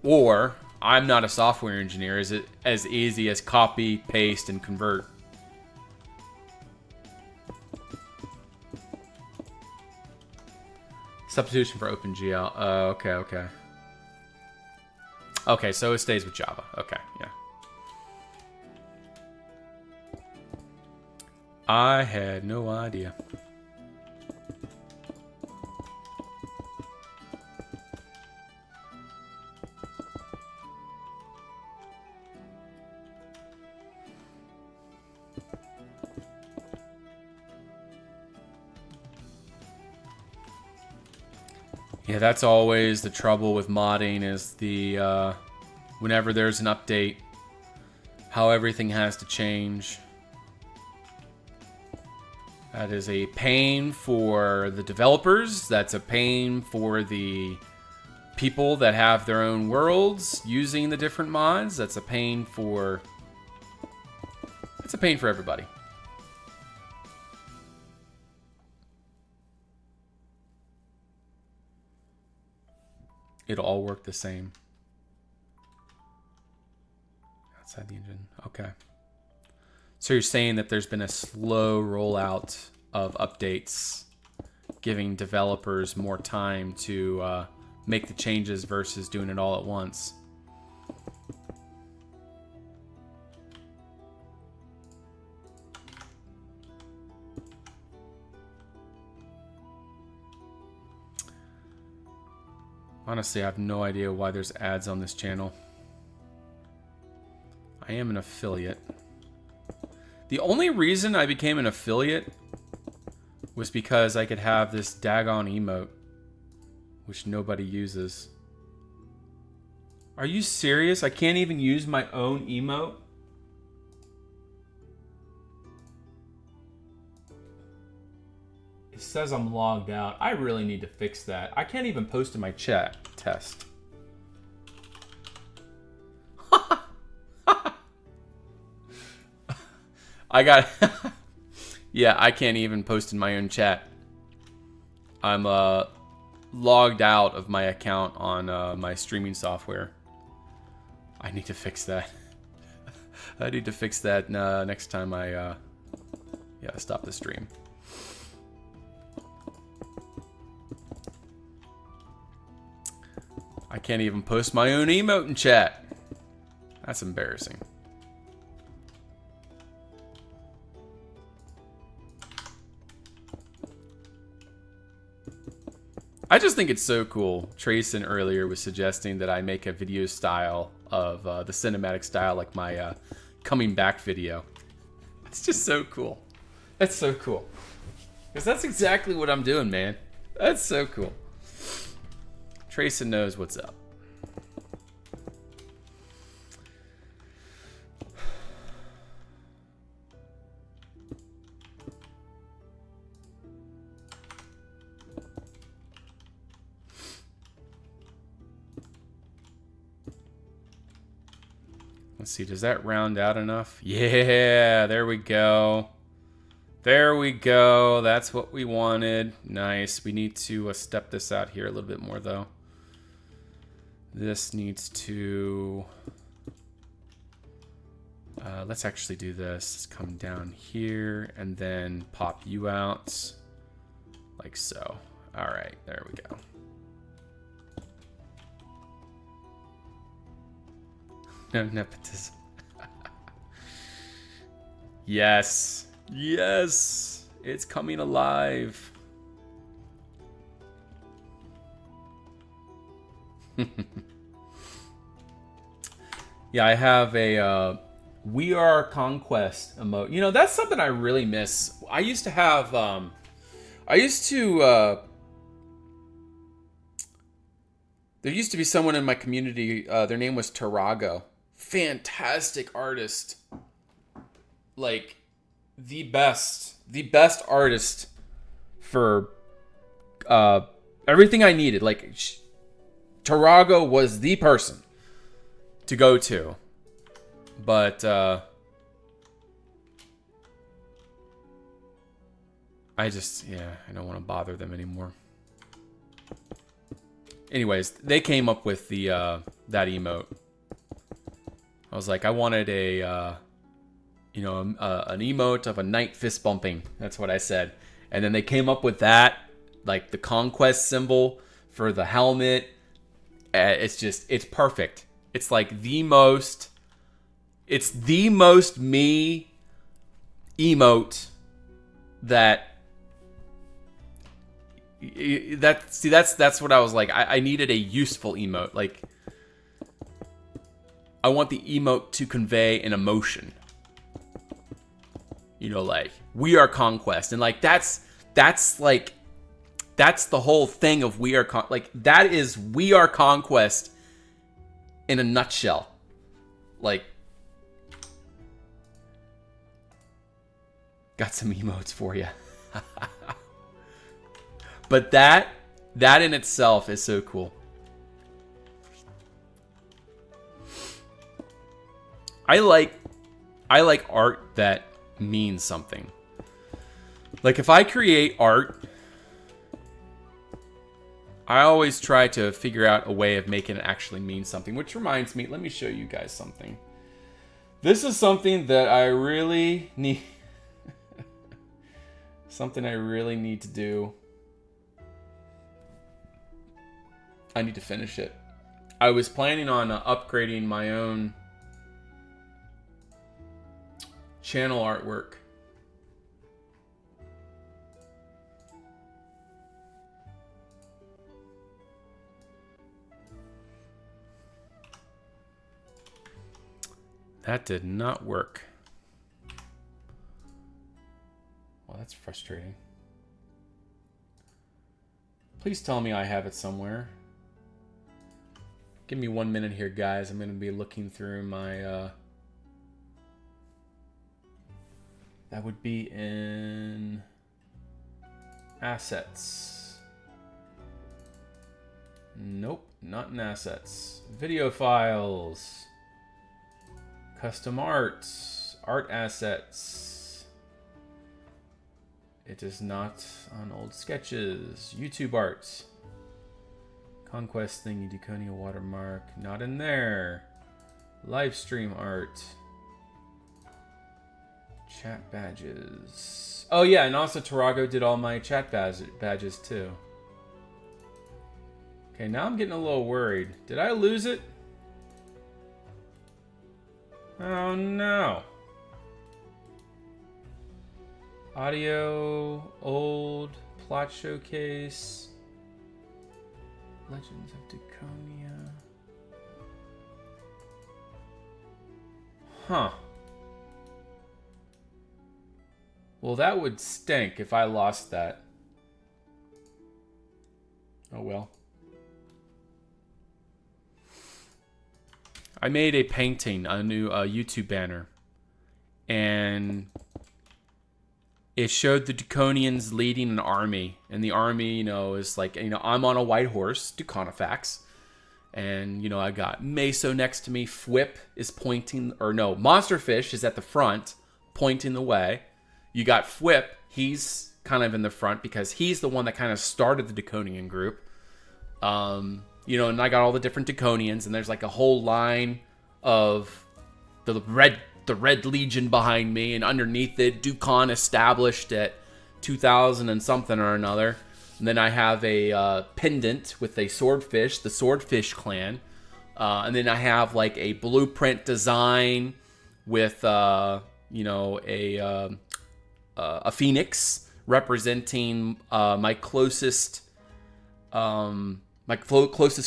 Or, I'm not a software engineer, is it as easy as copy, paste, and convert? Substitution for OpenGL. Okay. Okay, so it stays with Java. Okay, yeah. I had no idea. Yeah, that's always the trouble with modding, is the whenever there's an update, how everything has to change. That is a pain for the developers. That's a pain for the people that have their own worlds using the different mods. That's a pain for everybody. It'll all work the same. Outside the engine. Okay. So you're saying that there's been a slow rollout of updates, giving developers more time to make the changes versus doing it all at once. Honestly, I have no idea why there's ads on this channel. I am an affiliate. The only reason I became an affiliate was because I could have this daggone emote which nobody uses. Are you serious? I can't even use my own emote? It says I'm logged out. I really need to fix that. I can't even post in my chat. Test. I got... Yeah, I can't even post in my own chat. I'm logged out of my account on my streaming software. I need to fix that. I need to fix that next time I stop the stream. I can't even post my own emote in chat. That's embarrassing. I just think it's so cool. Trayson earlier was suggesting that I make a video style of the cinematic style, like my coming back video. It's just so cool. That's so cool. Because that's exactly what I'm doing, man. That's so cool. Trayson knows what's up. Let's see, does that round out enough? Yeah, there we go. There we go. That's what we wanted. Nice. We need to step this out here a little bit more, though. This needs to... let's actually do this. Let's come down here and then pop you out. Like so. All right, there we go. No nepotism. Yes. Yes. It's coming alive. Yeah, I have a We Are Conquest emote. You know, that's something I really miss. I used to have there used to be someone in my community, their name was Tarago. Fantastic artist. Like, the best artist for everything I needed. Like, Tarago was the person to go to. But, I don't want to bother them anymore. Anyways, they came up with the that emote. I was like, I wanted an emote of a knight fist bumping. That's what I said. And then they came up with that, like the conquest symbol for the helmet. It's perfect. It's like the most me emote that's what I was like. I needed a useful emote. Like, I want the emote to convey an emotion. You know, like, we are conquest. And like that's the whole thing of that is we are conquest in a nutshell. Like, got some emotes for you. But that in itself is so cool. I like art that means something. Like, if I create art, I always try to figure out a way of making it actually mean something. Which reminds me, let me show you guys something. This is something that I really need. Something I really need to do. I need to finish it. I was planning on upgrading my own channel artwork. That did not work. Well, that's frustrating. Please tell me I have it somewhere. Give me 1 minute here, guys. I'm going to be looking through my... That would be in... Assets. Nope, not in assets. Video files. Custom art. Art assets. It is not on old sketches. YouTube art. Conquest thingy, Dukonia watermark. Not in there. Live stream art. Chat badges. Oh yeah, and also Tarago did all my chat badges too. Okay, now I'm getting a little worried. Did I lose it? Oh no. Audio, old, plot showcase. Legends of Dukonia. Huh. Well, that would stink if I lost that. Oh well. I made a painting, a new YouTube banner. And it showed the Dukonians leading an army. And the army, you know, is like, you know, I'm on a white horse, Duconifax. And, you know, I got Meso next to me. Fwip is pointing, or no, Monsterfish is at the front, pointing the way. You got Fwip, he's kind of in the front because he's the one that kind of started the Dukonian group. You know, and I got all the different Dukonians, and there's like a whole line of the Red Legion behind me, and underneath it, Dukon established at 2000 and something or another. And then I have a pendant with a swordfish, the Swordfish clan. And then I have like a blueprint design with, you know, a phoenix representing my closest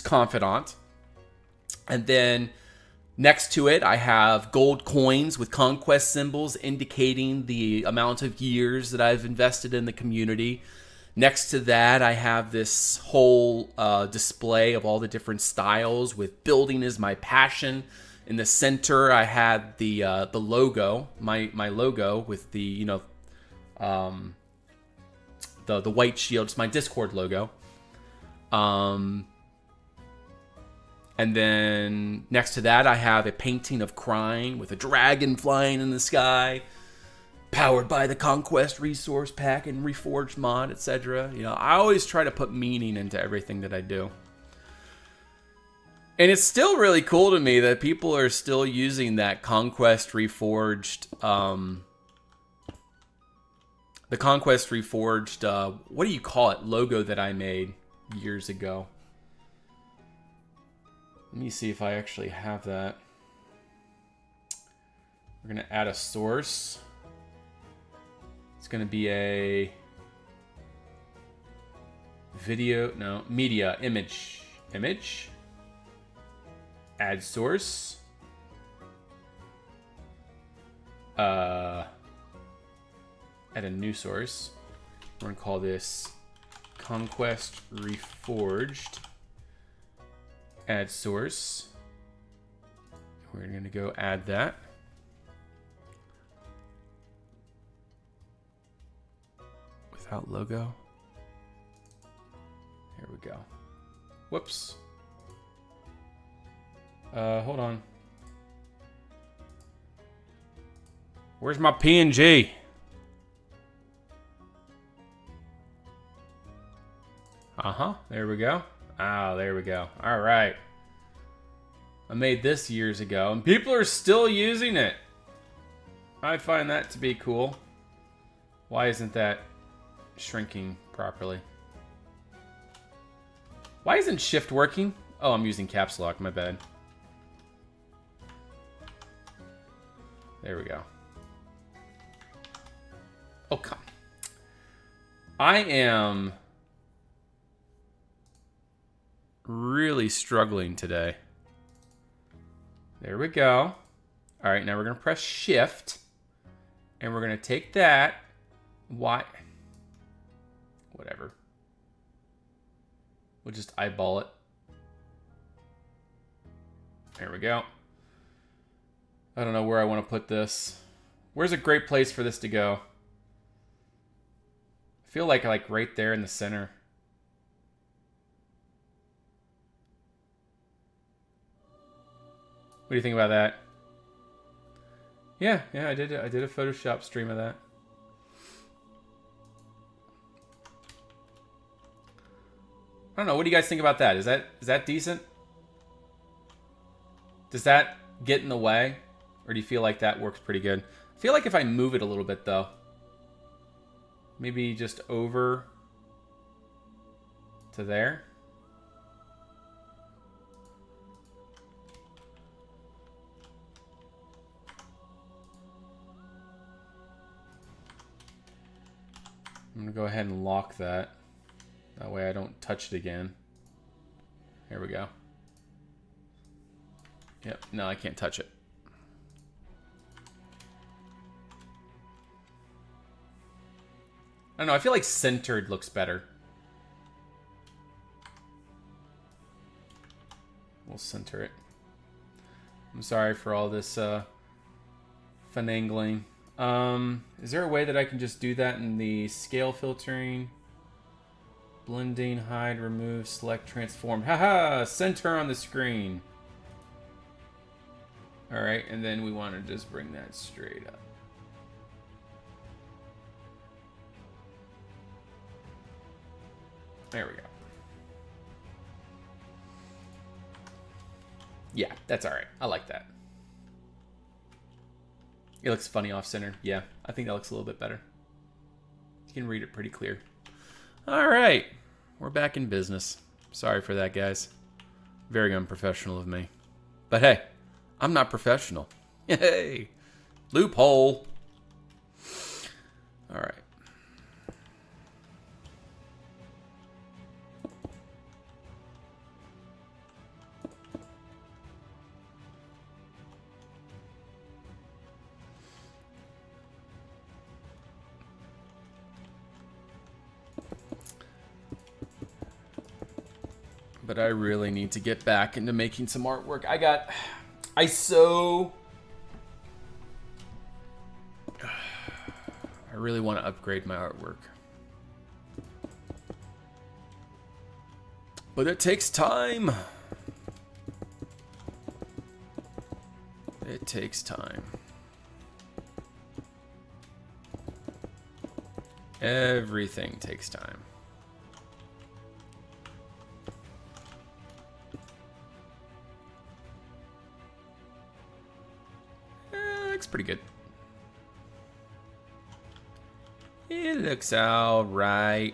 confidant. And then next to it, I have gold coins with conquest symbols indicating the amount of years that I've invested in the community. Next to that, I have this whole display of all the different styles with building is my passion. In the center, I had the logo, my logo with the, you know, the white shield. It's my Discord logo. And then next to that, I have a painting of Crying with a dragon flying in the sky, powered by the Conquest resource pack and Reforged mod, etc. You know, I always try to put meaning into everything that I do. And it's still really cool to me that people are still using that Conquest Reforged, the Conquest Reforged, what do you call it, logo that I made years ago. Let me see if I actually have that. We're going to add a source. It's going to be a video, no, media, image. Add source. Add a new source. We're going to call this Conquest Reforged. Add source. We're going to go add that. Without logo. Here we go. Whoops. Hold on. Where's my PNG? There we go. Ah, there we go. All right. I made this years ago, and people are still using it. I find that to be cool. Why isn't that shrinking properly? Why isn't shift working? Oh, I'm using caps lock. My bad. There we go. Oh, come. I am really struggling today. There we go. All right, now we're going to press shift. And we're going to take that. Why? Whatever. We'll just eyeball it. There we go. I don't know where I want to put this. Where's a great place for this to go? I feel like right there in the center. What do you think about that? Yeah, I did a Photoshop stream of that. I don't know. What do you guys think about that? Is that decent? Does that get in the way? Or do you feel like that works pretty good? I feel like if I move it a little bit, though. Maybe just over to there. I'm going to go ahead and lock that. That way I don't touch it again. Here we go. Yep, no, I can't touch it. I don't know, I feel like centered looks better. We'll center it. I'm sorry for all this finagling. Is there a way that I can just do that in the scale filtering? Blending, hide, remove, select, transform. Haha! Center on the screen. Alright, and then we want to just bring that straight up. There we go. Yeah, that's alright. I like that. It looks funny off-center. Yeah, I think that looks a little bit better. You can read it pretty clear. Alright, we're back in business. Sorry for that, guys. Very unprofessional of me. But hey, I'm not professional. Yay! Loophole! Alright. But I really need to get back into making some artwork. I really want to upgrade my artwork. But it takes time. It takes time. Everything takes time. Looks pretty good. It looks all right.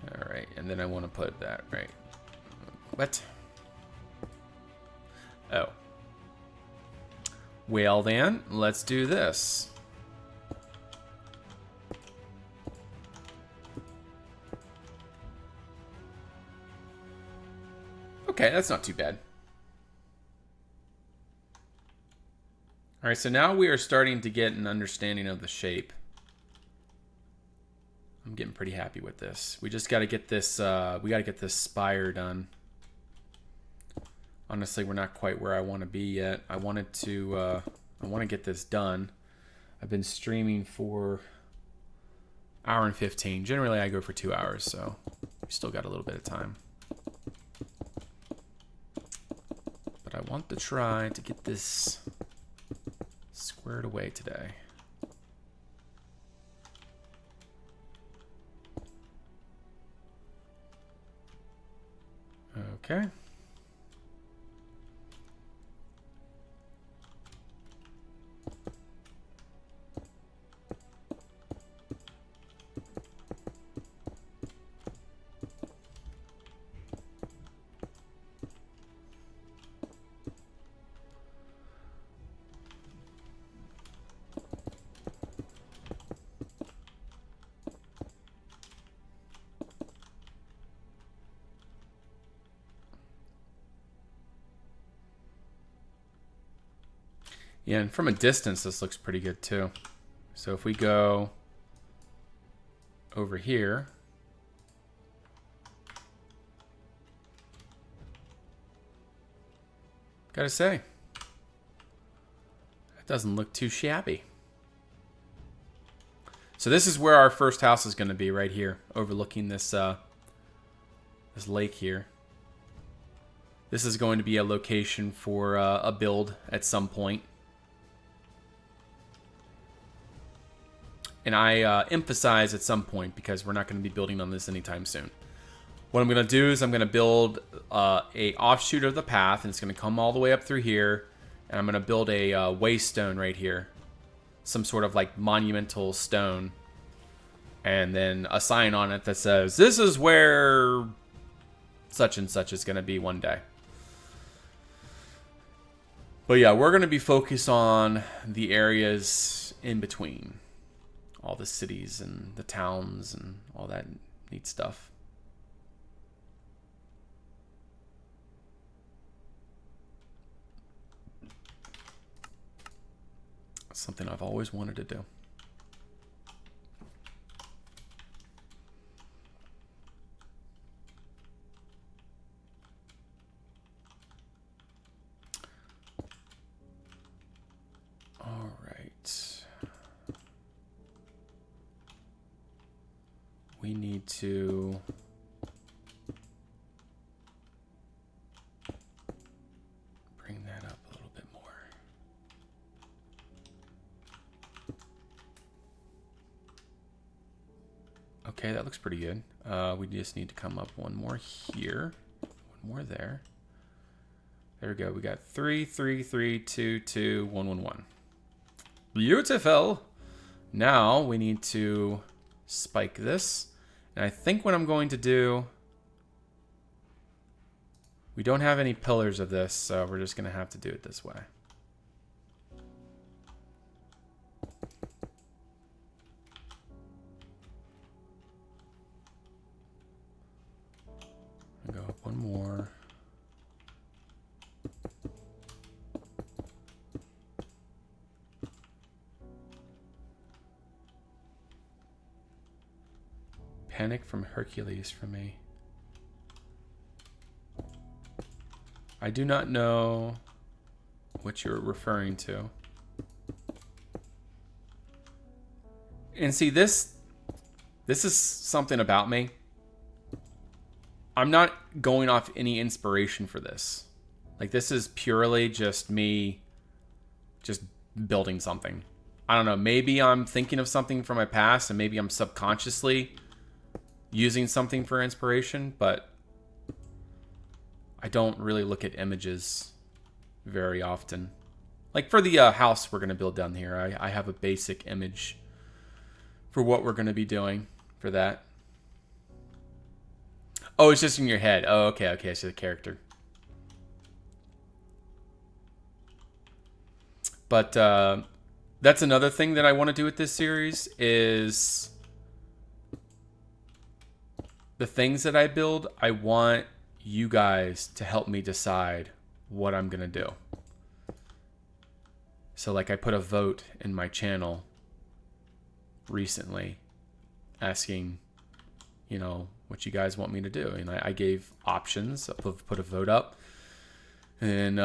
All right, and then I want to put that right. What? Oh. Well then, let's do this. Okay, that's not too bad. All right, so now we are starting to get an understanding of the shape. I'm getting pretty happy with this. We just got to get this. We got to get this spire done. Honestly, we're not quite where I want to be yet. I want to get this done. I've been streaming for an hour and 15. Generally, I go for 2 hours, so we still got a little bit of time. But I want to try to get this squared away today. Okay. Yeah, and from a distance, this looks pretty good too. So if we go over here. Gotta say, that doesn't look too shabby. So this is where our first house is going to be, right here, overlooking this this lake here. This is going to be a location for a build at some point. And I emphasize at some point because we're not going to be building on this anytime soon. What I'm going to do is I'm going to build a offshoot of the path, and it's going to come all the way up through here. And I'm going to build a waystone right here. Some sort of like monumental stone. And then a sign on it that says, this is where such and such is going to be one day. But yeah, we're going to be focused on the areas in between. All the cities and the towns and all that neat stuff. Something I've always wanted to do. All right. We need to bring that up a little bit more. Okay, that looks pretty good. We just need to come up one more here, one more there. There we go. We got 3, 3, 3, 2, 2, 1, 1, 1. Beautiful. Now we need to spike this. And I think what I'm going to do, we don't have any pillars of this, so we're just going to have to do it this way. Go up one more. Panic from Hercules for me. I do not know what you're referring to. And see, this is something about me. I'm not going off any inspiration for this. Like, this is purely just me just building something. I don't know, maybe I'm thinking of something from my past and maybe I'm subconsciously using something for inspiration, but I don't really look at images very often. Like for the house we're going to build down here, I have a basic image for what we're going to be doing for that. Oh, it's just in your head. Oh, okay, okay, I see the character. But that's another thing that I want to do with this series is the things that I build, I want you guys to help me decide what I'm going to do. So like I put a vote in my channel recently asking, you know, what you guys want me to do. And I gave options, put a vote up. And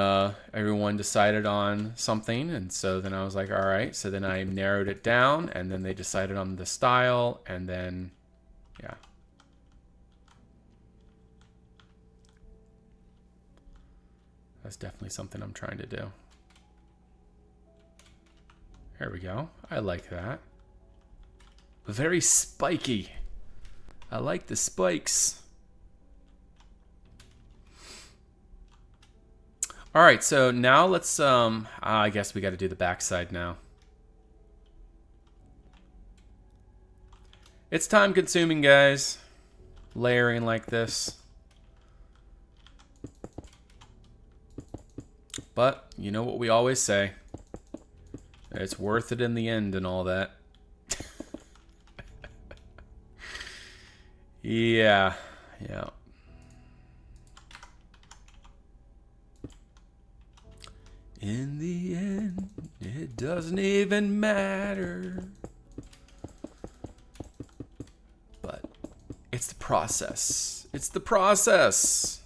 everyone decided on something. And so then I was like, all right. So then I narrowed it down. And then they decided on the style. And then, yeah. That's definitely something I'm trying to do. There we go. I like that. Very spiky. I like the spikes. All right, so now let's, I guess we got to do the backside now. It's time consuming, guys. Layering like this. But, you know what we always say. It's worth it in the end and all that. Yeah. Yeah. In the end, it doesn't even matter. It's the process. It's the process.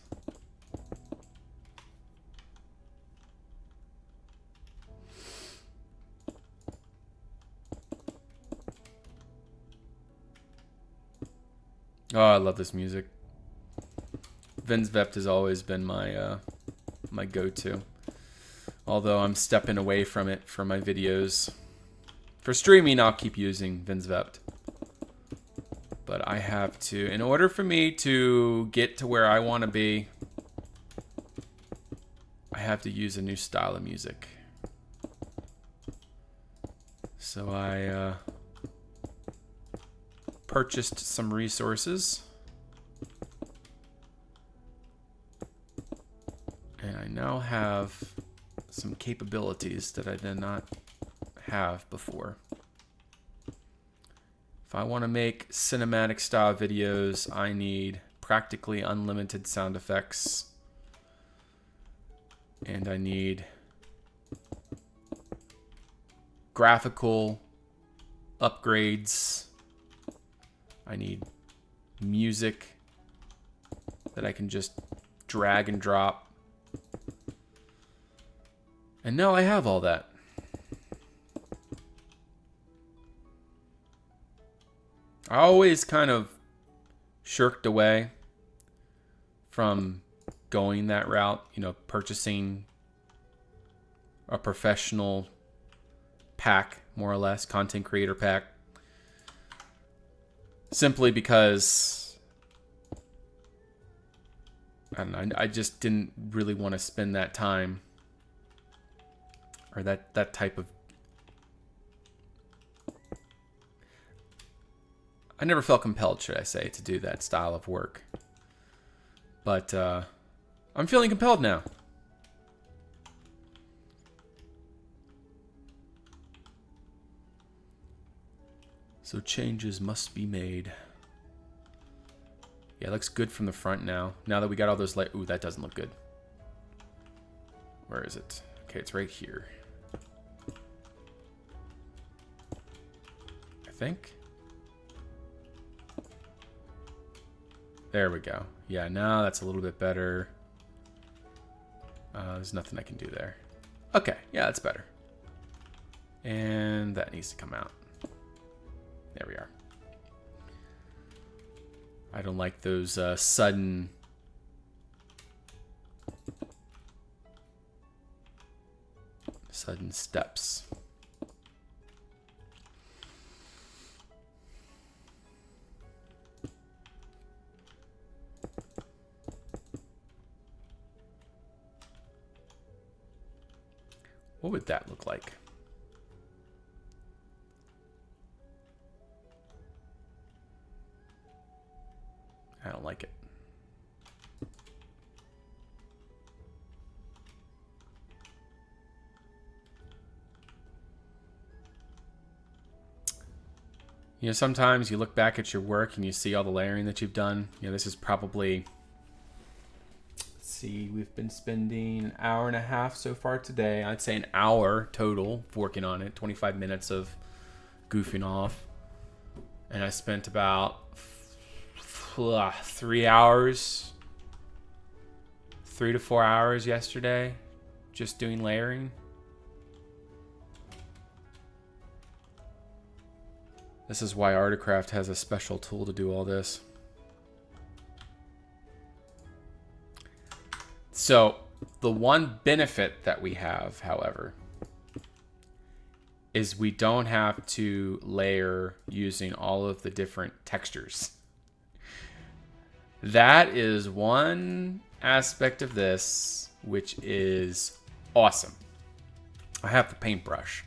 Oh, I love this music. Vinzvept has always been my my go-to. Although I'm stepping away from it for my videos. For streaming, I'll keep using Vinzvept. But I have to, in order for me to get to where I want to be, I have to use a new style of music. So I purchased some resources. And I now have some capabilities that I did not have before. If I want to make cinematic style videos, I need practically unlimited sound effects. And I need graphical upgrades. I need music that I can just drag and drop. And now I have all that. I always kind of shirked away from going that route, you know, purchasing a professional pack, more or less, content creator pack. Simply because I don't know, I just didn't really want to spend that time or that type of... I never felt compelled, should I say, to do that style of work. But I'm feeling compelled now. So changes must be made. Yeah, it looks good from the front now. Now that we got all those light... Ooh, that doesn't look good. Where is it? Okay, it's right here. I think. There we go. Yeah, now that's a little bit better. There's nothing I can do there. Okay, yeah, that's better. And that needs to come out. There we are. I don't like those sudden... sudden steps. What would that look like? I don't like it. You know, sometimes you look back at your work and you see all the layering that you've done. You know, this is probably... Let's see, we've been spending an hour and a half so far today. I'd say an hour total working on it. 25 minutes of goofing off. And I spent about 3 hours, 3 to 4 hours yesterday just doing layering. This is why Artcraft has a special tool to do all this. So, the one benefit that we have, however, is we don't have to layer using all of the different textures. That is one aspect of this which is awesome. I have the paintbrush.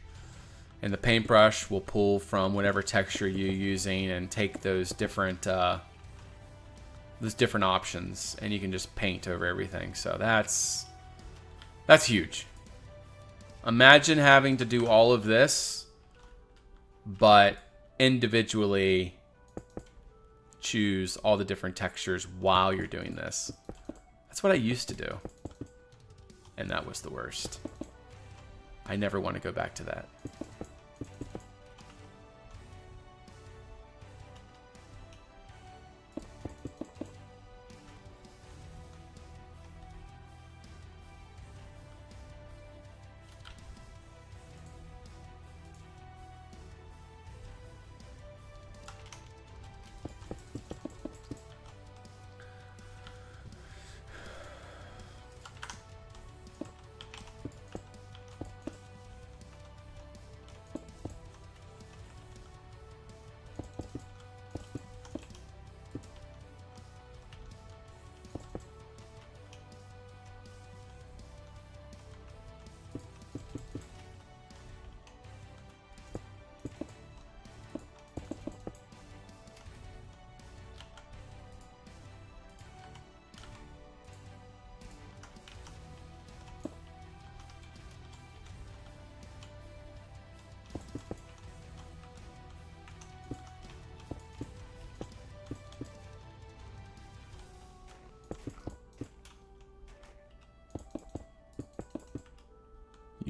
And the paintbrush will pull from whatever texture you're using and take those different options, and you can just paint over everything. So that's huge. Imagine having to do all of this, but individually choose all the different textures while you're doing this. That's what I used to do, and that was the worst. I never want to go back to that.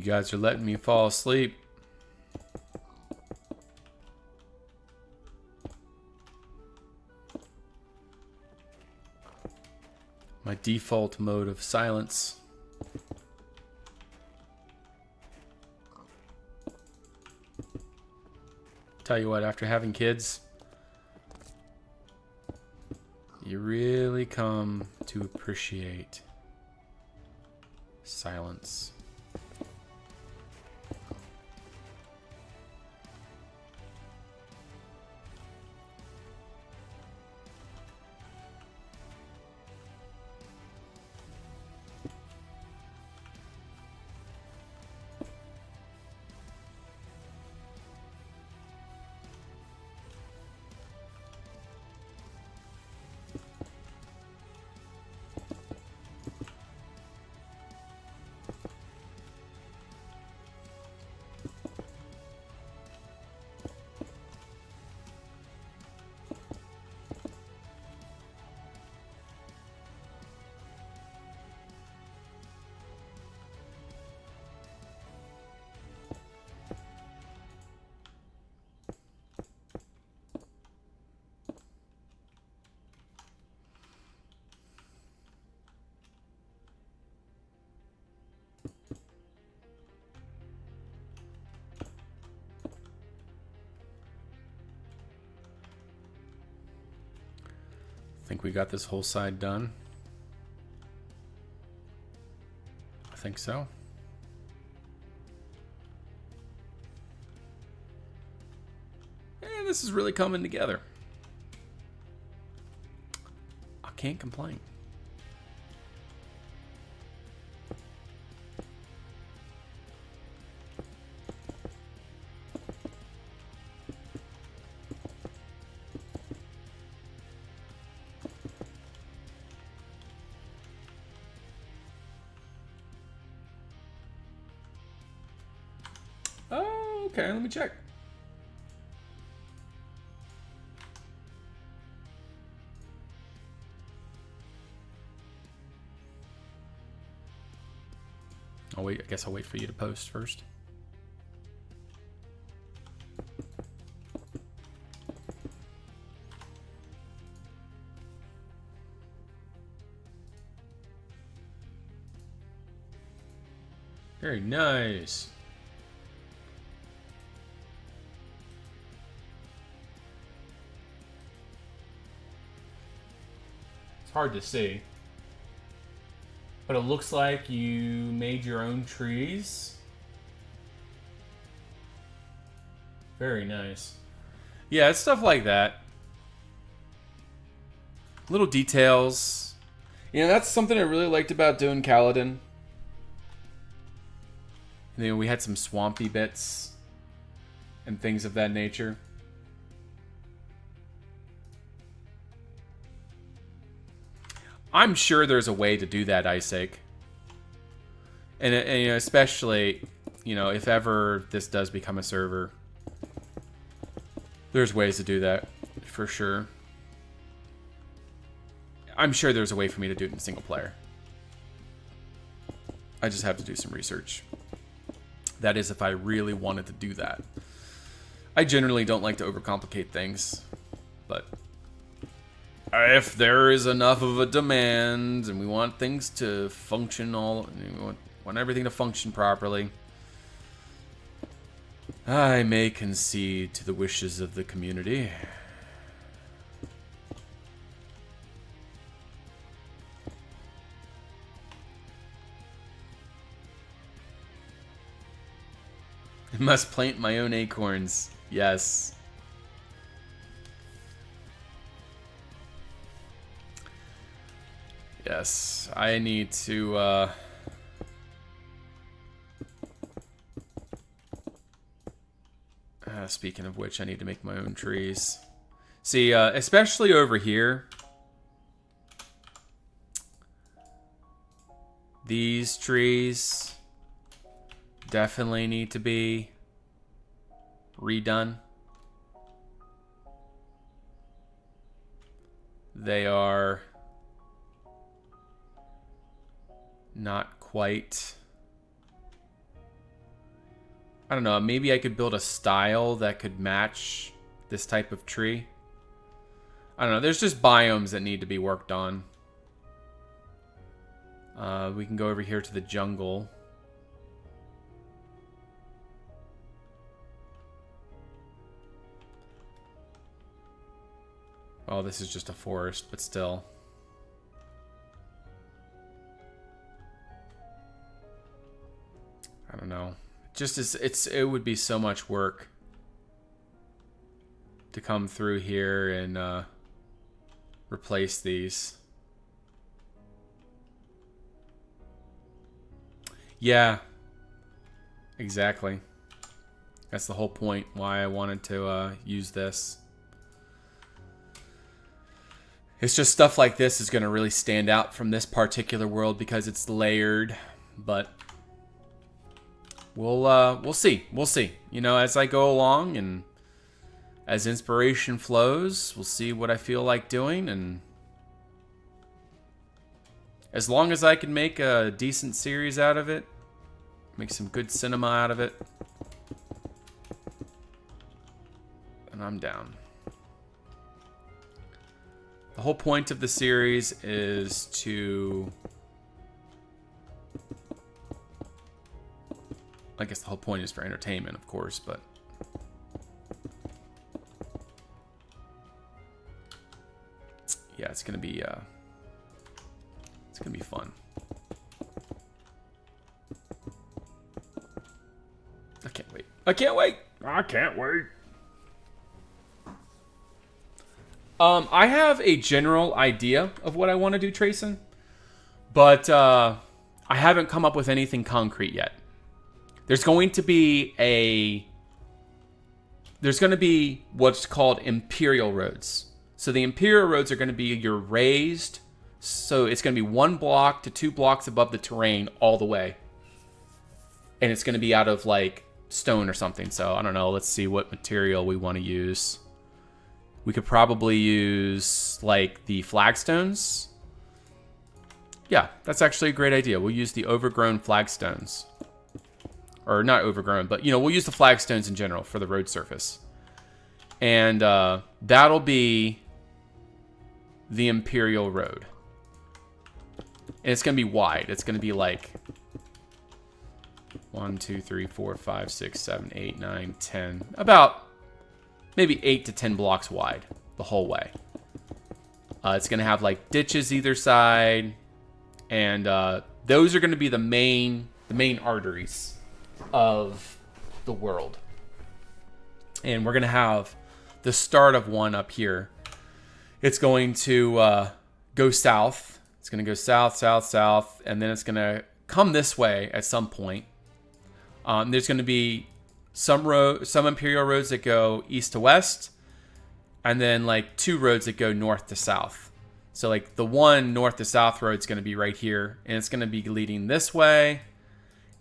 You guys are letting me fall asleep. My default mode of silence. Tell you what, after having kids, you really come to appreciate silence. Think we got this whole side done? I think so. And this is really coming together. I can't complain. Oh, okay, let me check. I'll wait. I guess I'll wait for you to post first. Very nice. It's hard to see. But it looks like you made your own trees. Very nice. Yeah, it's stuff like that. Little details. You know, that's something I really liked about doing Kaladin. You know, we had some swampy bits and things of that nature. I'm sure there's a way to do that, Isaac. And you know, especially, you know, if ever this does become a server, there's ways to do that, for sure. I'm sure there's a way for me to do it in single player. I just have to do some research. That is, if I really wanted to do that. I generally don't like to overcomplicate things, but if there is enough of a demand and we want things to function we want everything to function properly, I may concede to the wishes of the community. I must plant my own acorns. Yes. Yes, I need to, speaking of which, I need to make my own trees. See, especially over here, these trees definitely need to be redone. They are not quite I don't know, maybe I could build a style that could match this type of tree. I don't know, there's just biomes that need to be worked on. We can go over here to the jungle. Oh, this is just a forest, but still. I don't know. It would be so much work to come through here and replace these. Yeah, exactly. That's the whole point why I wanted to use this. It's just stuff like this is going to really stand out from this particular world because it's layered, but we'll see. We'll see. You know, as I go along and as inspiration flows, we'll see what I feel like doing, and as long as I can make a decent series out of it, make some good cinema out of it, and I'm down. The whole point of the series is to... I guess the whole point is for entertainment, of course, but... yeah, it's gonna be fun. I can't wait. I can't wait! I can't wait. I have a general idea of what I want to do, Trayson, but I haven't come up with anything concrete yet. There's going to be what's called imperial roads. So the imperial roads are going to be your raised, so it's going to be 1 block to 2 blocks above the terrain all the way. And it's going to be out of like stone or something. So I don't know, let's see what material we want to use. We could probably use like the flagstones. Yeah, that's actually a great idea. We'll use the overgrown flagstones. Or not overgrown, but you know, we'll use the flagstones in general for the road surface. And that'll be the Imperial Road. And it's going to be wide. It's going to be like 1, 2, 3, 4, 5, 6, 7, 8, 9, 10. About maybe 8 to 10 blocks wide the whole way. It's going to have like ditches either side. And those are going to be the main arteries of the world. And we're going to have the start of one up here. It's going to go south. It's going to go south, south, south, and then it's going to come this way at some point. There's going to be some imperial roads that go east to west, and then like 2 roads that go north to south. So like the one north to south road is going to be right here, and it's going to be leading this way,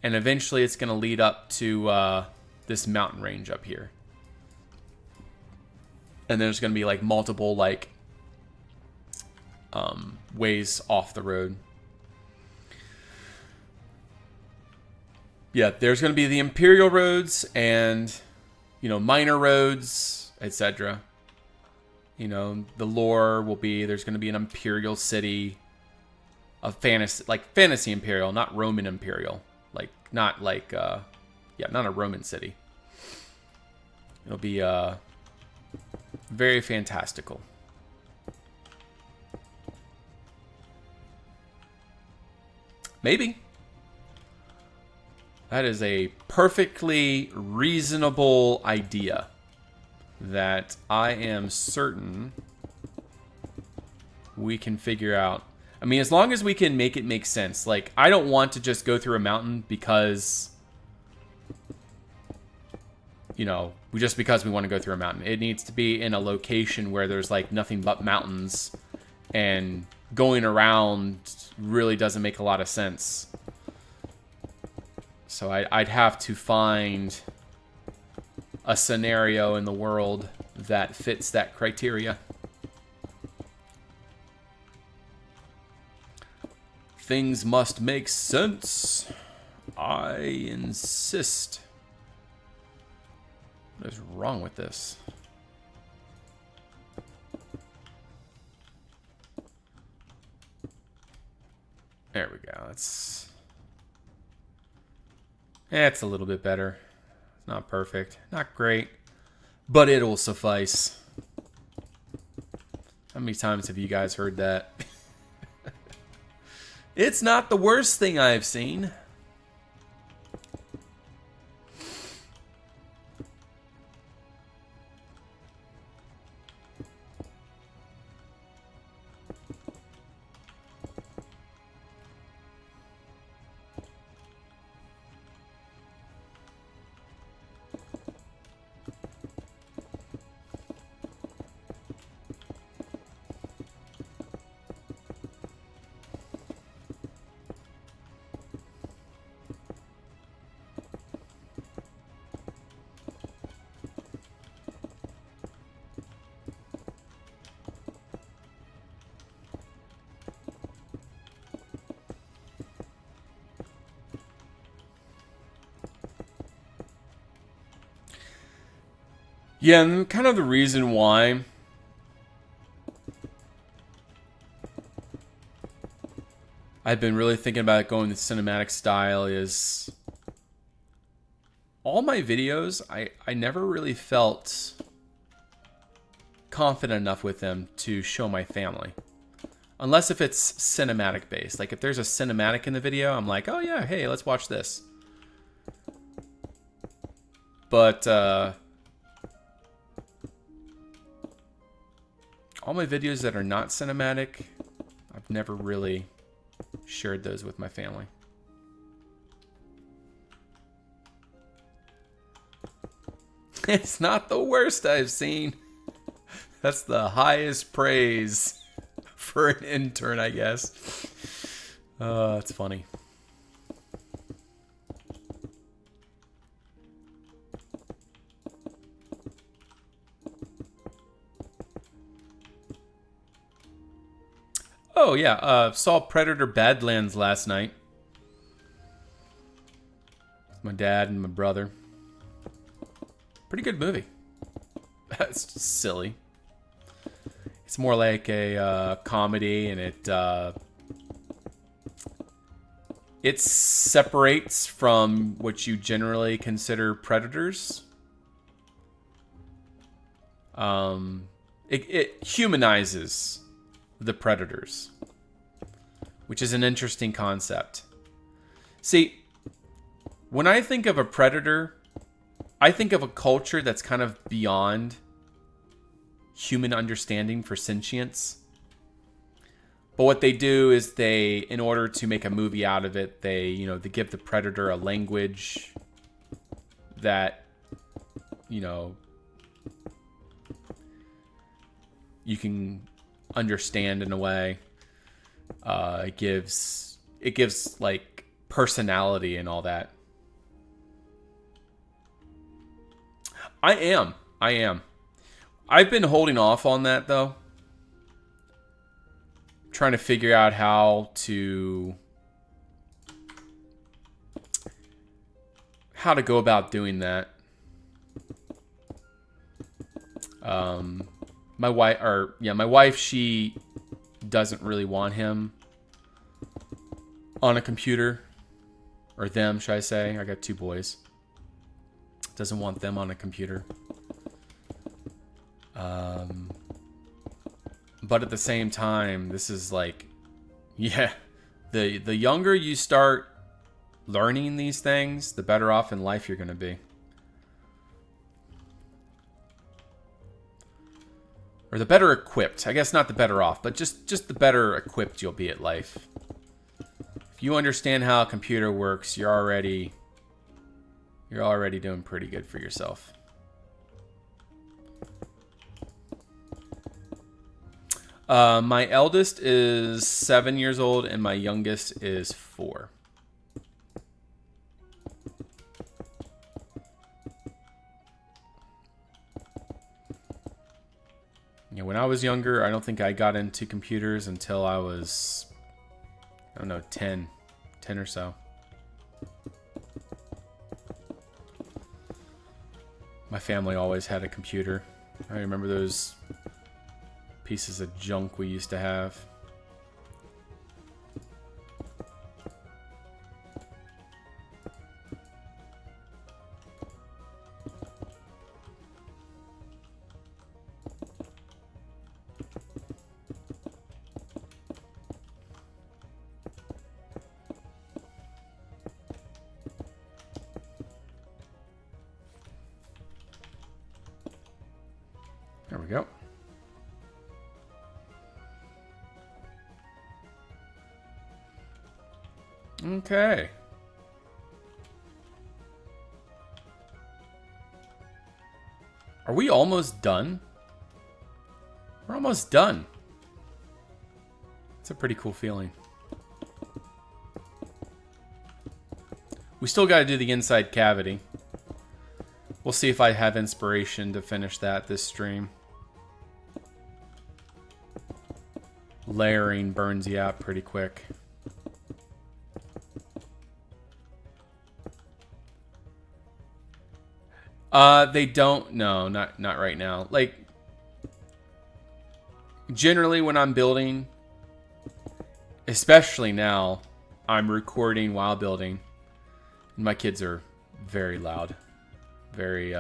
and eventually it's going to lead up to this mountain range up here. And there's going to be like multiple like ways off the road. Yeah, there's going to be the imperial roads and, you know, minor roads, etc. You know, the lore will be there's going to be an imperial city of fantasy, like fantasy imperial, not Roman imperial, not a Roman city. It'll be very fantastical. Maybe. That is a perfectly reasonable idea that I am certain we can figure out. I mean, as long as we can make it make sense. Like, I don't want to just go through a mountain because, you know, because we want to go through a mountain. It needs to be in a location where there's like nothing but mountains, and going around really doesn't make a lot of sense. So I'd have to find a scenario in the world that fits that criteria. Things must make sense. I insist. What is wrong with this? There we go. It's a little bit better. It's not perfect. Not great. But it will suffice. How many times have you guys heard that? It's not the worst thing I've seen. Yeah, and kind of the reason why I've been really thinking about going the cinematic style is all my videos, I never really felt confident enough with them to show my family. Unless if it's cinematic based. Like if there's a cinematic in the video, I'm like, oh yeah, hey, let's watch this. But all my videos that are not cinematic, I've never really shared those with my family. It's not the worst I've seen. That's the highest praise for an intern, I guess. That's funny. Oh, yeah. Saw Predator Badlands last night. With my dad and my brother. Pretty good movie. It's just silly. It's more like a comedy, and it separates from what you generally consider predators. It humanizes the predators, which is an interesting concept. See, when I think of a predator, I think of a culture that's kind of beyond human understanding for sentience. But what they do is they, in order to make a movie out of it, they give the predator a language that, you can understand in a way. It gives like personality and all that. I am. I've been holding off on that though. Trying to figure out how to go about doing that. My wife, she doesn't really want him on a computer, or them, should I say? I got two boys. Doesn't want them on a computer. But at the same time, this is like, yeah, the younger you start learning these things, the better off in life you're going to be. Or the better equipped. I guess not the better off, but just the better equipped you'll be at life. If you understand how a computer works, you're already doing pretty good for yourself. My eldest is 7 years old and my youngest is 4. When I was younger, I don't think I got into computers until I was, 10 or so. My family always had a computer. I remember those pieces of junk we used to have. There we go. Okay. Are we almost done? We're almost done. It's a pretty cool feeling. We still got to do the inside cavity. We'll see if I have inspiration to finish that this stream. Layering burns you out pretty quick. They don't. No, not right now. Like, generally when I'm building, especially now, I'm recording while building. And my kids are very loud. Very,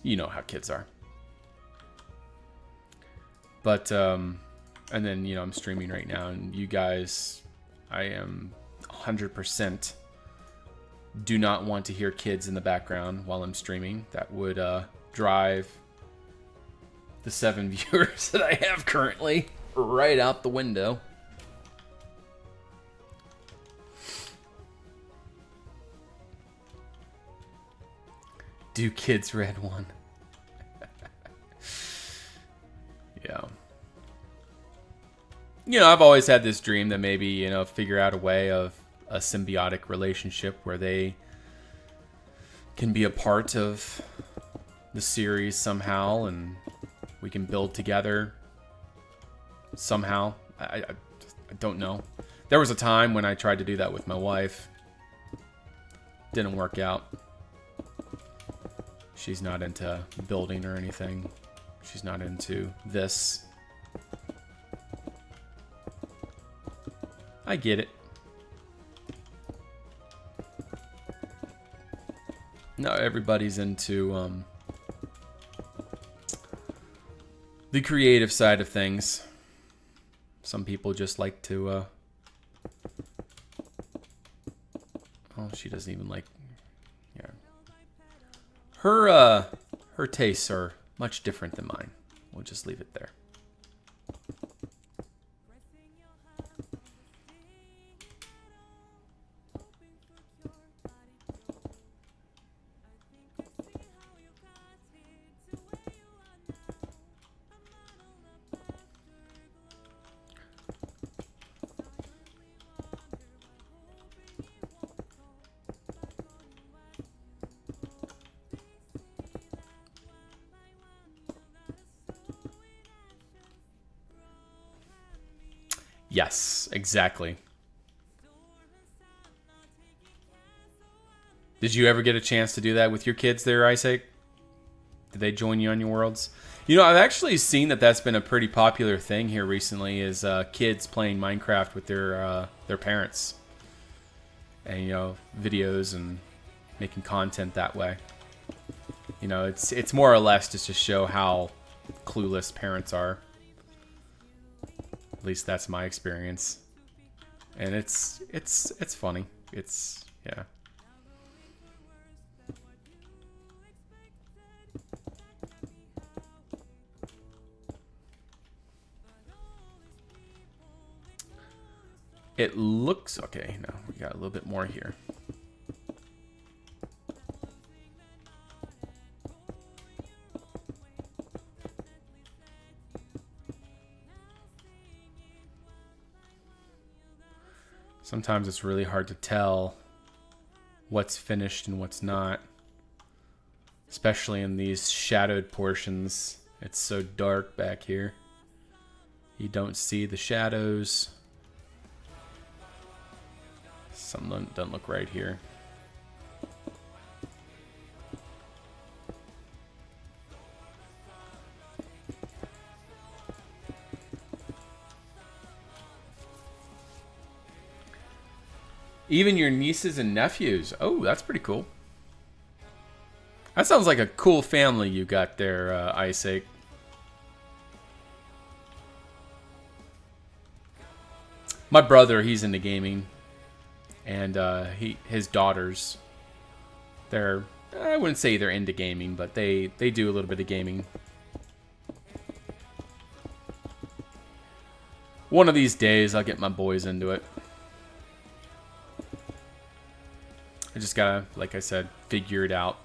you know how kids are. But, and then, you know, I'm streaming right now, and you guys, I am 100% do not want to hear kids in the background while I'm streaming. That would, drive the 7 viewers that I have currently right out the window. Do kids read one? Yeah. You know, I've always had this dream that maybe, you know, figure out a way of a symbiotic relationship where they can be a part of the series somehow, and we can build together somehow. I don't know. There was a time when I tried to do that with my wife. Didn't work out. She's not into building or anything. She's not into this. I get it. No, everybody's into the creative side of things. Some people just like to oh, she doesn't even like, yeah. Her tastes are much different than mine. We'll just leave it there. Yes, exactly. Did you ever get a chance to do that with your kids there, Isaac? Did they join you on your worlds? You know, I've actually seen that that's been a pretty popular thing here recently, is kids playing Minecraft with their parents. And, you know, videos and making content that way. You know, it's more or less just to show how clueless parents are. At least that's my experience. And it's funny. It's, yeah. It looks okay. No, we got a little bit more here. Sometimes it's really hard to tell what's finished and what's not. Especially in these shadowed portions. It's so dark back here. You don't see the shadows. Something doesn't look right here. Even your nieces and nephews. Oh, that's pretty cool. That sounds like a cool family you got there, Isaac. My brother, he's into gaming. And his daughters, they're, I wouldn't say they're into gaming, but they do a little bit of gaming. One of these days, I'll get my boys into it. I just gotta, like I said, figure it out.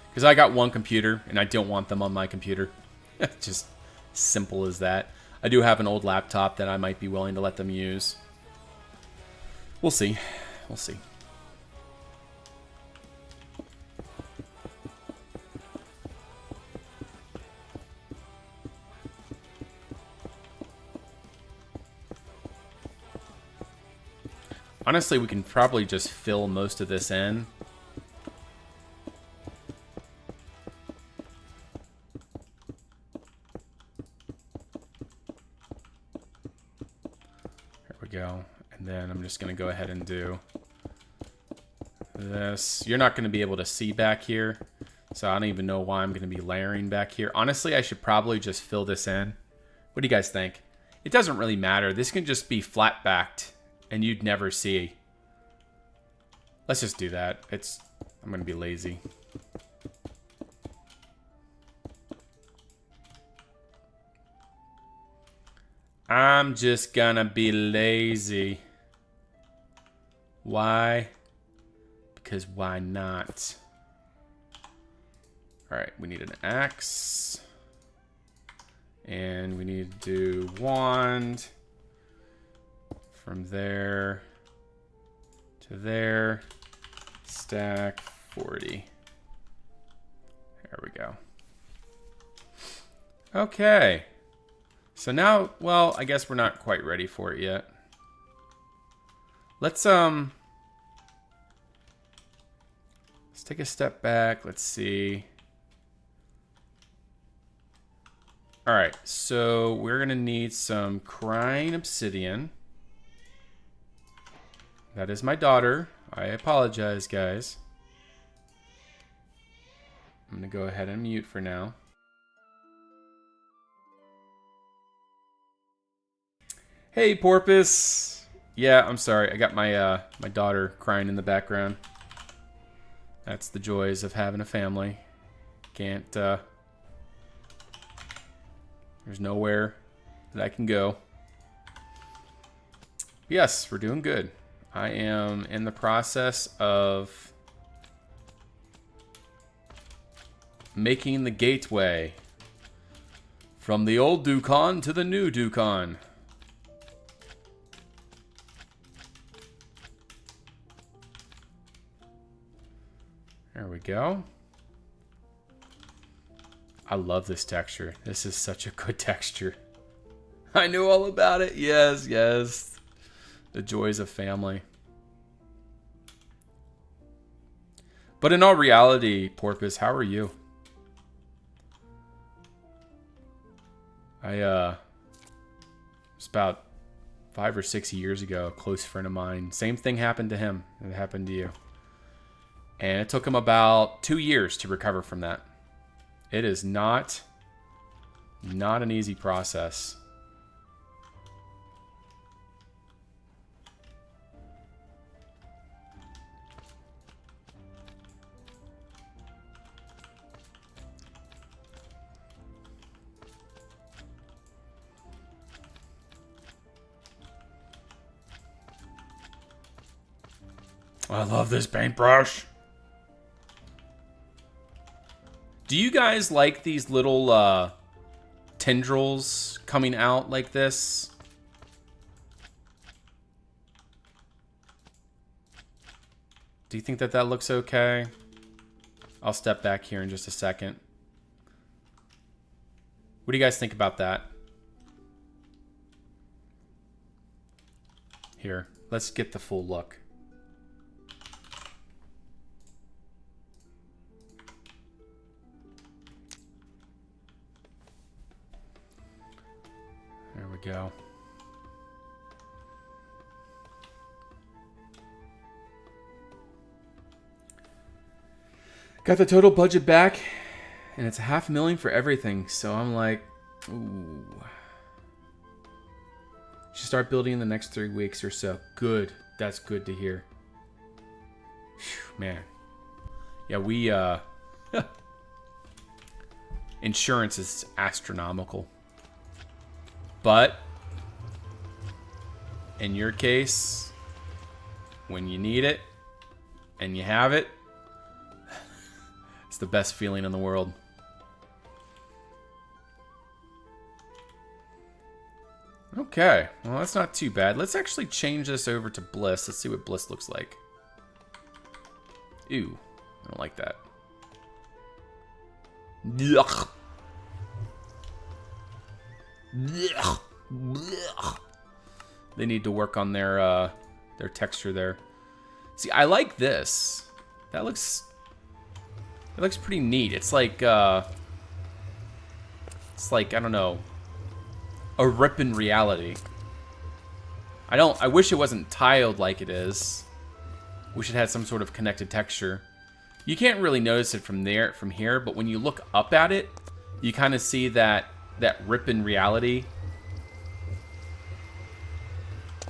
Because I got one computer, and I don't want them on my computer. Just simple as that. I do have an old laptop that I might be willing to let them use. We'll see. We'll see. Honestly, we can probably just fill most of this in. There we go. And then I'm just going to go ahead and do this. You're not going to be able to see back here, so I don't even know why I'm going to be layering back here. Honestly, I should probably just fill this in. What do you guys think? It doesn't really matter. This can just be flat-backed, and you'd never see. Let's just do that. I'm going to be lazy. I'm just going to be lazy. Why? Because why not? Alright, we need an axe. And we need to do wand. From there to there. Stack 40. There we go. Okay. So now, well, I guess we're not quite ready for it yet. Let's take a step back. Let's see. All right, so we're gonna need some crying obsidian. That is my daughter. I apologize, guys. I'm gonna go ahead and mute for now. Hey, Porpoise. Yeah, I'm sorry. I got my my daughter crying in the background. That's the joys of having a family. Can't, there's nowhere that I can go. Yes, we're doing good. I am in the process of making the gateway from the old Dukon to the new Dukon. There we go. I love this texture. This is such a good texture. I knew all about it. Yes, yes. The joys of family. But in all reality, Porpoise, how are you? It was about 5 or 6 years ago, a close friend of mine. Same thing happened to him. It happened to you. And it took him about 2 years to recover from that. It is not an easy process. I love this paintbrush. Do you guys like these little tendrils coming out like this? Do you think that that looks okay? I'll step back here in just a second. What do you guys think about that? Here, let's get the full look. There we go. Got the total budget back, and it's $500,000 for everything. So I'm like, ooh. Should start building in the next 3 weeks or so. Good. That's good to hear. Whew, man. Yeah, we, insurance is astronomical. But, in your case, when you need it, and you have it, it's the best feeling in the world. Okay, well that's not too bad. Let's actually change this over to Bliss. Let's see what Bliss looks like. Ew, I don't like that. Yuck. Yuck. Yuck. They need to work on their texture there. See, I like this. That looks pretty neat. It's like I don't know, a rip in reality. I wish it wasn't tiled like it is. Wish it had some sort of connected texture. You can't really notice it from here, but when you look up at it, you kind of see that rip in reality.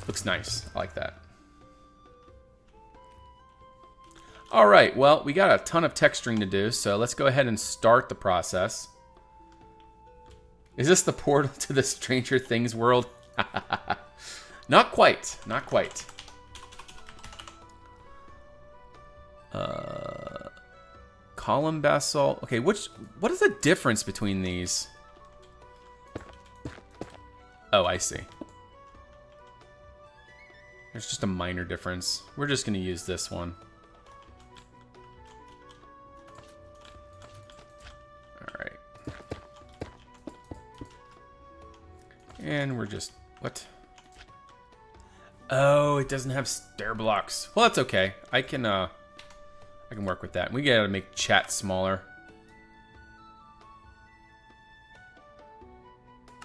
Looks nice. I like that. All right, well, we got a ton of texturing to do, so let's go ahead and start the process. Is this the portal to the Stranger Things world? Not quite. Not quite. Column basalt. Okay, what is the difference between these? Oh, I see. There's just a minor difference. We're just going to use this one. Alright. And we're just... What? Oh, it doesn't have stair blocks. Well, that's okay. I can work with that. We gotta make chat smaller.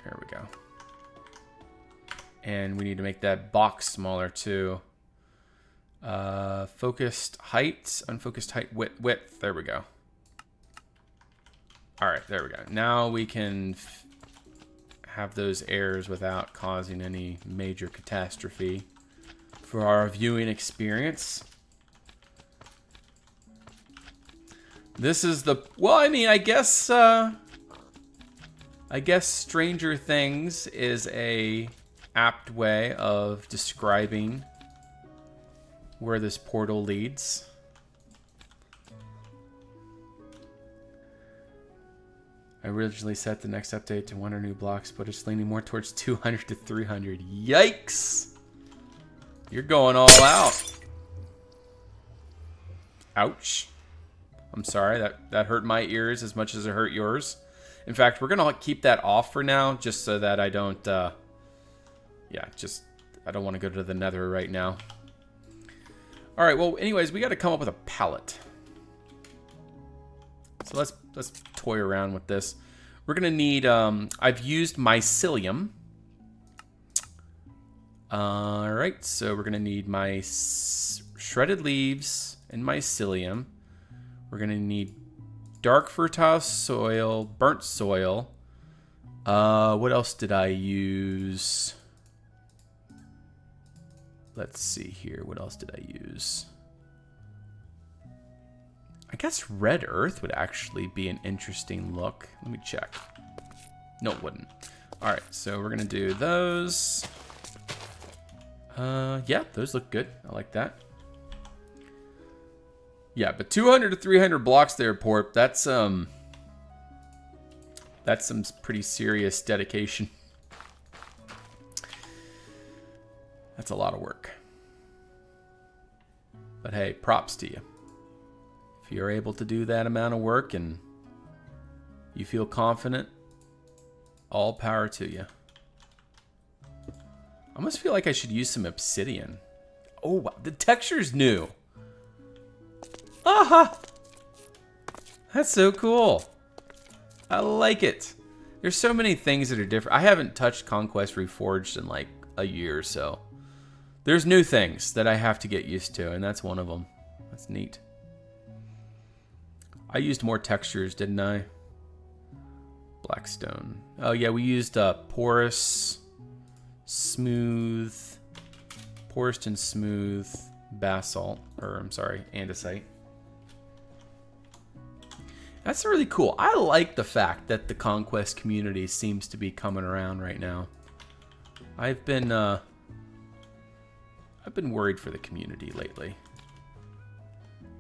There we go. And we need to make that box smaller too. Focused height, unfocused height, width. There we go. All right, there we go. Now we can have those errors without causing any major catastrophe for our viewing experience. This is the... Well, I mean, I guess Stranger Things is a apt way of describing where this portal leads. I originally set the next update to 100 new blocks, but it's leaning more towards 200 to 300. Yikes! You're going all out. Ouch. I'm sorry, that hurt my ears as much as it hurt yours. In fact, we're gonna keep that off for now, just so that I don't, I don't want to go to the nether right now. All right, well, anyways, we got to come up with a palette. So let's toy around with this. We're gonna need, I've used mycelium. All right, so we're gonna need my shredded leaves and mycelium. We're gonna need dark fertile soil, burnt soil. What else did I use? Let's see here. What else did I use? I guess red earth would actually be an interesting look. Let me check. No, it wouldn't. All right, so we're gonna do those. Yeah, those look good. I like that. Yeah, but 200 to 300 blocks there, Porp. That's some pretty serious dedication. That's a lot of work. But hey, props to you. If you're able to do that amount of work and you feel confident, all power to you. I almost feel like I should use some obsidian. Oh, the texture's new. Aha! That's so cool. I like it. There's so many things that are different. I haven't touched Conquest Reforged in like a year or so. There's new things that I have to get used to, and that's one of them. That's neat. I used more textures, didn't I? Blackstone. Oh yeah, we used porous, smooth, porous and smooth basalt, or I'm sorry, andesite. That's really cool. I like the fact that the Conquest community seems to be coming around right now. I've been worried for the community lately.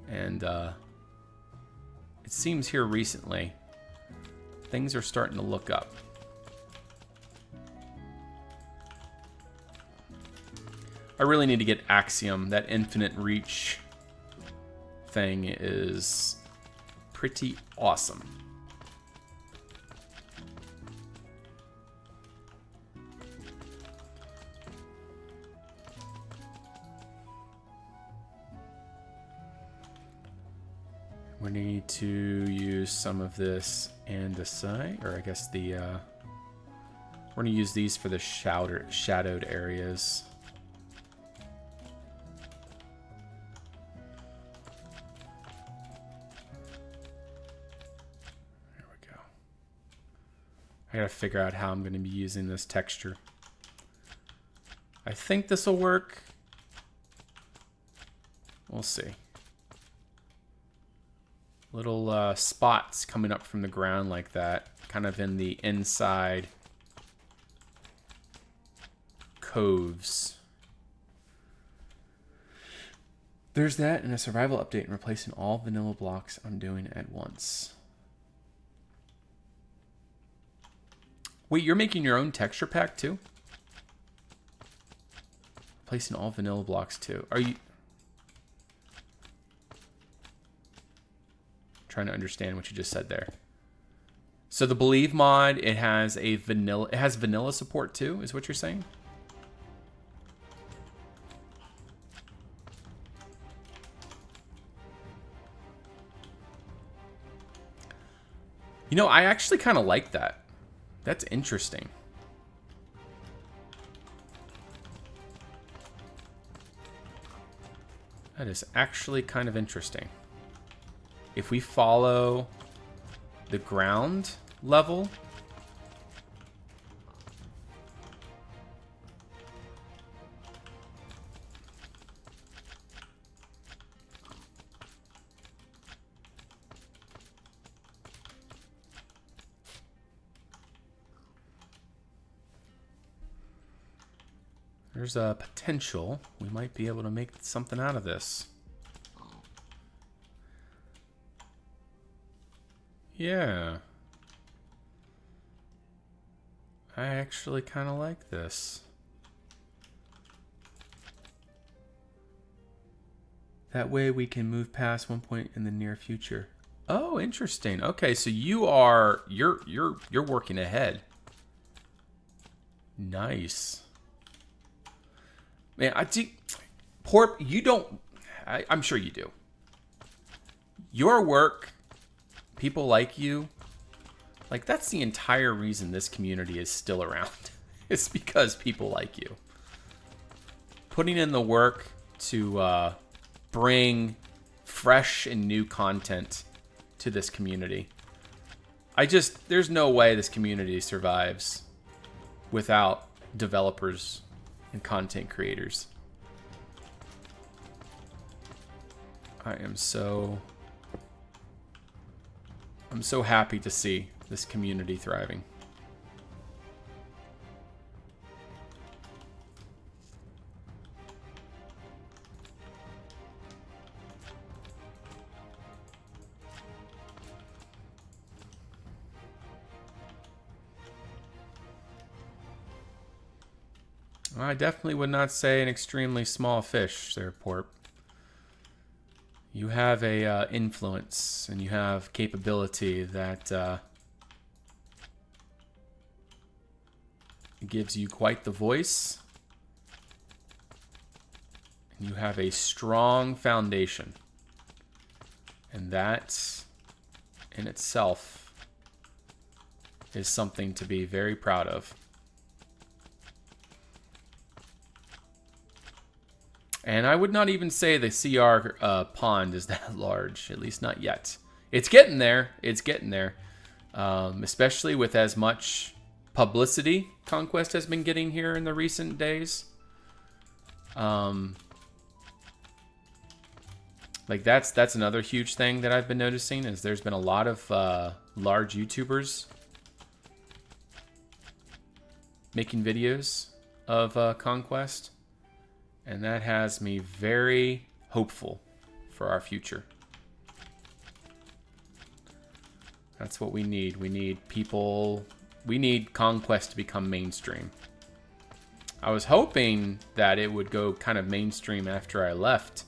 And it seems here recently things are starting to look up. I really need to get Axiom. That infinite reach thing is pretty awesome. We need to use some of this andesite, or I guess the we're gonna use these for the shadowed areas. I gotta figure out how I'm gonna be using this texture. I think this will work. We'll see. Little spots coming up from the ground like that, kind of in the inside coves. There's that, and a survival update and replacing all vanilla blocks I'm doing at once. Wait, you're making your own texture pack too? Placing all vanilla blocks too. Are you... Trying to understand what you just said there. So the Believe mod, it has vanilla support too, is what you're saying? You know, I actually kind of like that. That's interesting. That is actually kind of interesting. If we follow the ground level, there's a potential we might be able to make something out of this. Yeah. I actually kind of like this. That way we can move past one point in the near future. Oh, interesting. Okay, so you're working ahead. Nice. Man, Porp, you don't... I'm sure you do. Your work, people like you, like, that's the entire reason this community is still around. It's because people like you. Putting in the work to bring fresh and new content to this community. There's no way this community survives without developers and content creators. I'm so happy to see this community thriving. I definitely would not say an extremely small fish there, Porp. You have a influence and you have capability that gives you quite the voice. And you have a strong foundation. And that in itself is something to be very proud of. And I would not even say the CR pond is that large, at least not yet. It's getting there. It's getting there. Especially with as much publicity Conquest has been getting here in the recent days. Like that's another huge thing that I've been noticing is there's been a lot of large YouTubers making videos of Conquest, and that has me very hopeful for our future. That's what we need. We need people. We need Conquest to become mainstream. I was hoping that it would go kind of mainstream after I left.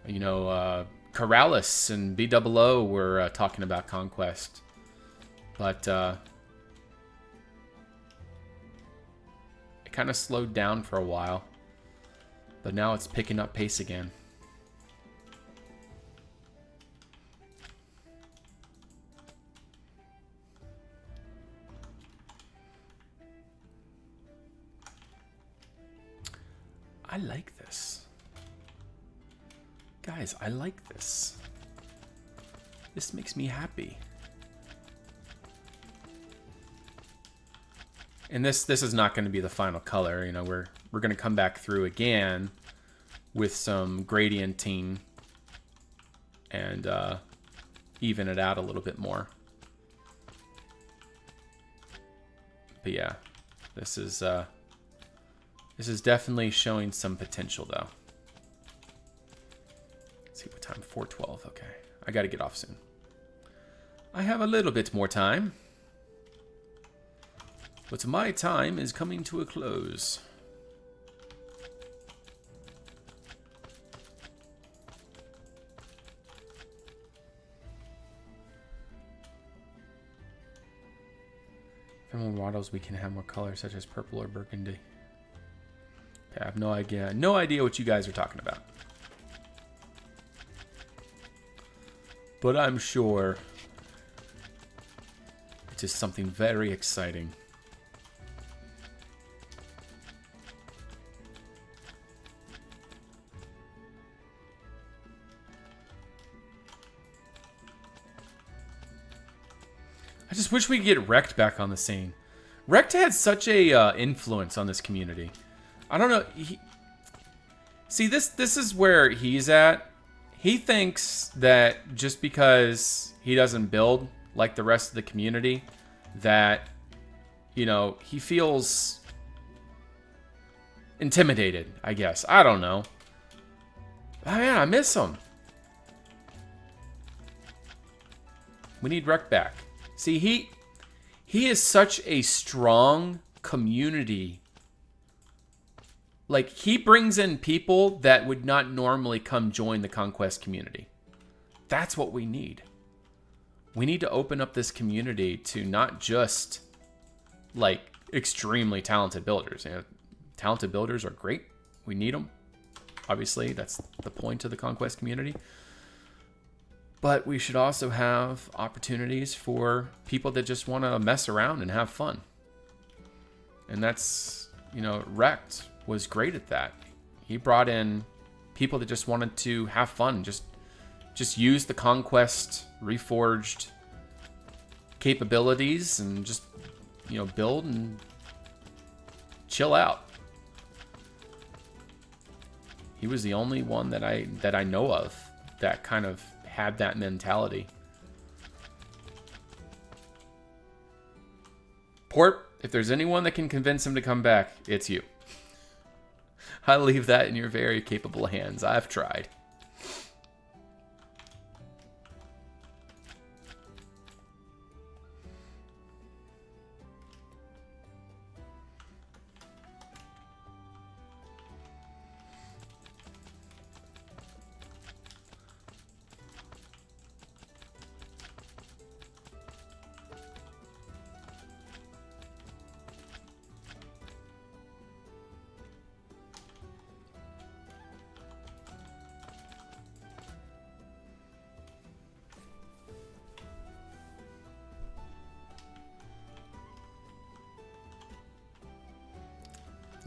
You know, Corrales and BOO were talking about Conquest. But it kind of slowed down for a while. But now it's picking up pace again. I like this. Guys, I like this. This makes me happy. And this is not going to be the final color. You know, we're going to come back through again with some gradienting and even it out a little bit more. But yeah, this is definitely showing some potential, though. Let's see what time. 4:12. Okay, I got to get off soon. I have a little bit more time, but my time is coming to a close. If more models, we can have more colors, such as purple or burgundy. I have no idea what you guys are talking about. But I'm sure it is something very exciting. I just wish we could get Wrecked back on the scene. Wrecked had such a influence on this community. I don't know. See, this is where he's at. He thinks that just because he doesn't build like the rest of the community, that, you know, he feels intimidated, I guess. I don't know. Oh, man, I miss him. We need Wreck back. See, he is such a strong community. Like, he brings in people that would not normally come join the Conquest community. That's what we need. We need to open up this community to not just, like, extremely talented builders. You know, talented builders are great. We need them. Obviously, that's the point of the Conquest community. But we should also have opportunities for people that just want to mess around and have fun. And that's, you know, Wrecked was great at that. He brought in people that just wanted to have fun, just use the Conquest reforged capabilities and just, you know, build and chill out. He was the only one that I know of that kind of had that mentality. Port, if there's anyone that can convince him to come back, it's you. I leave that in your very capable hands. I've tried.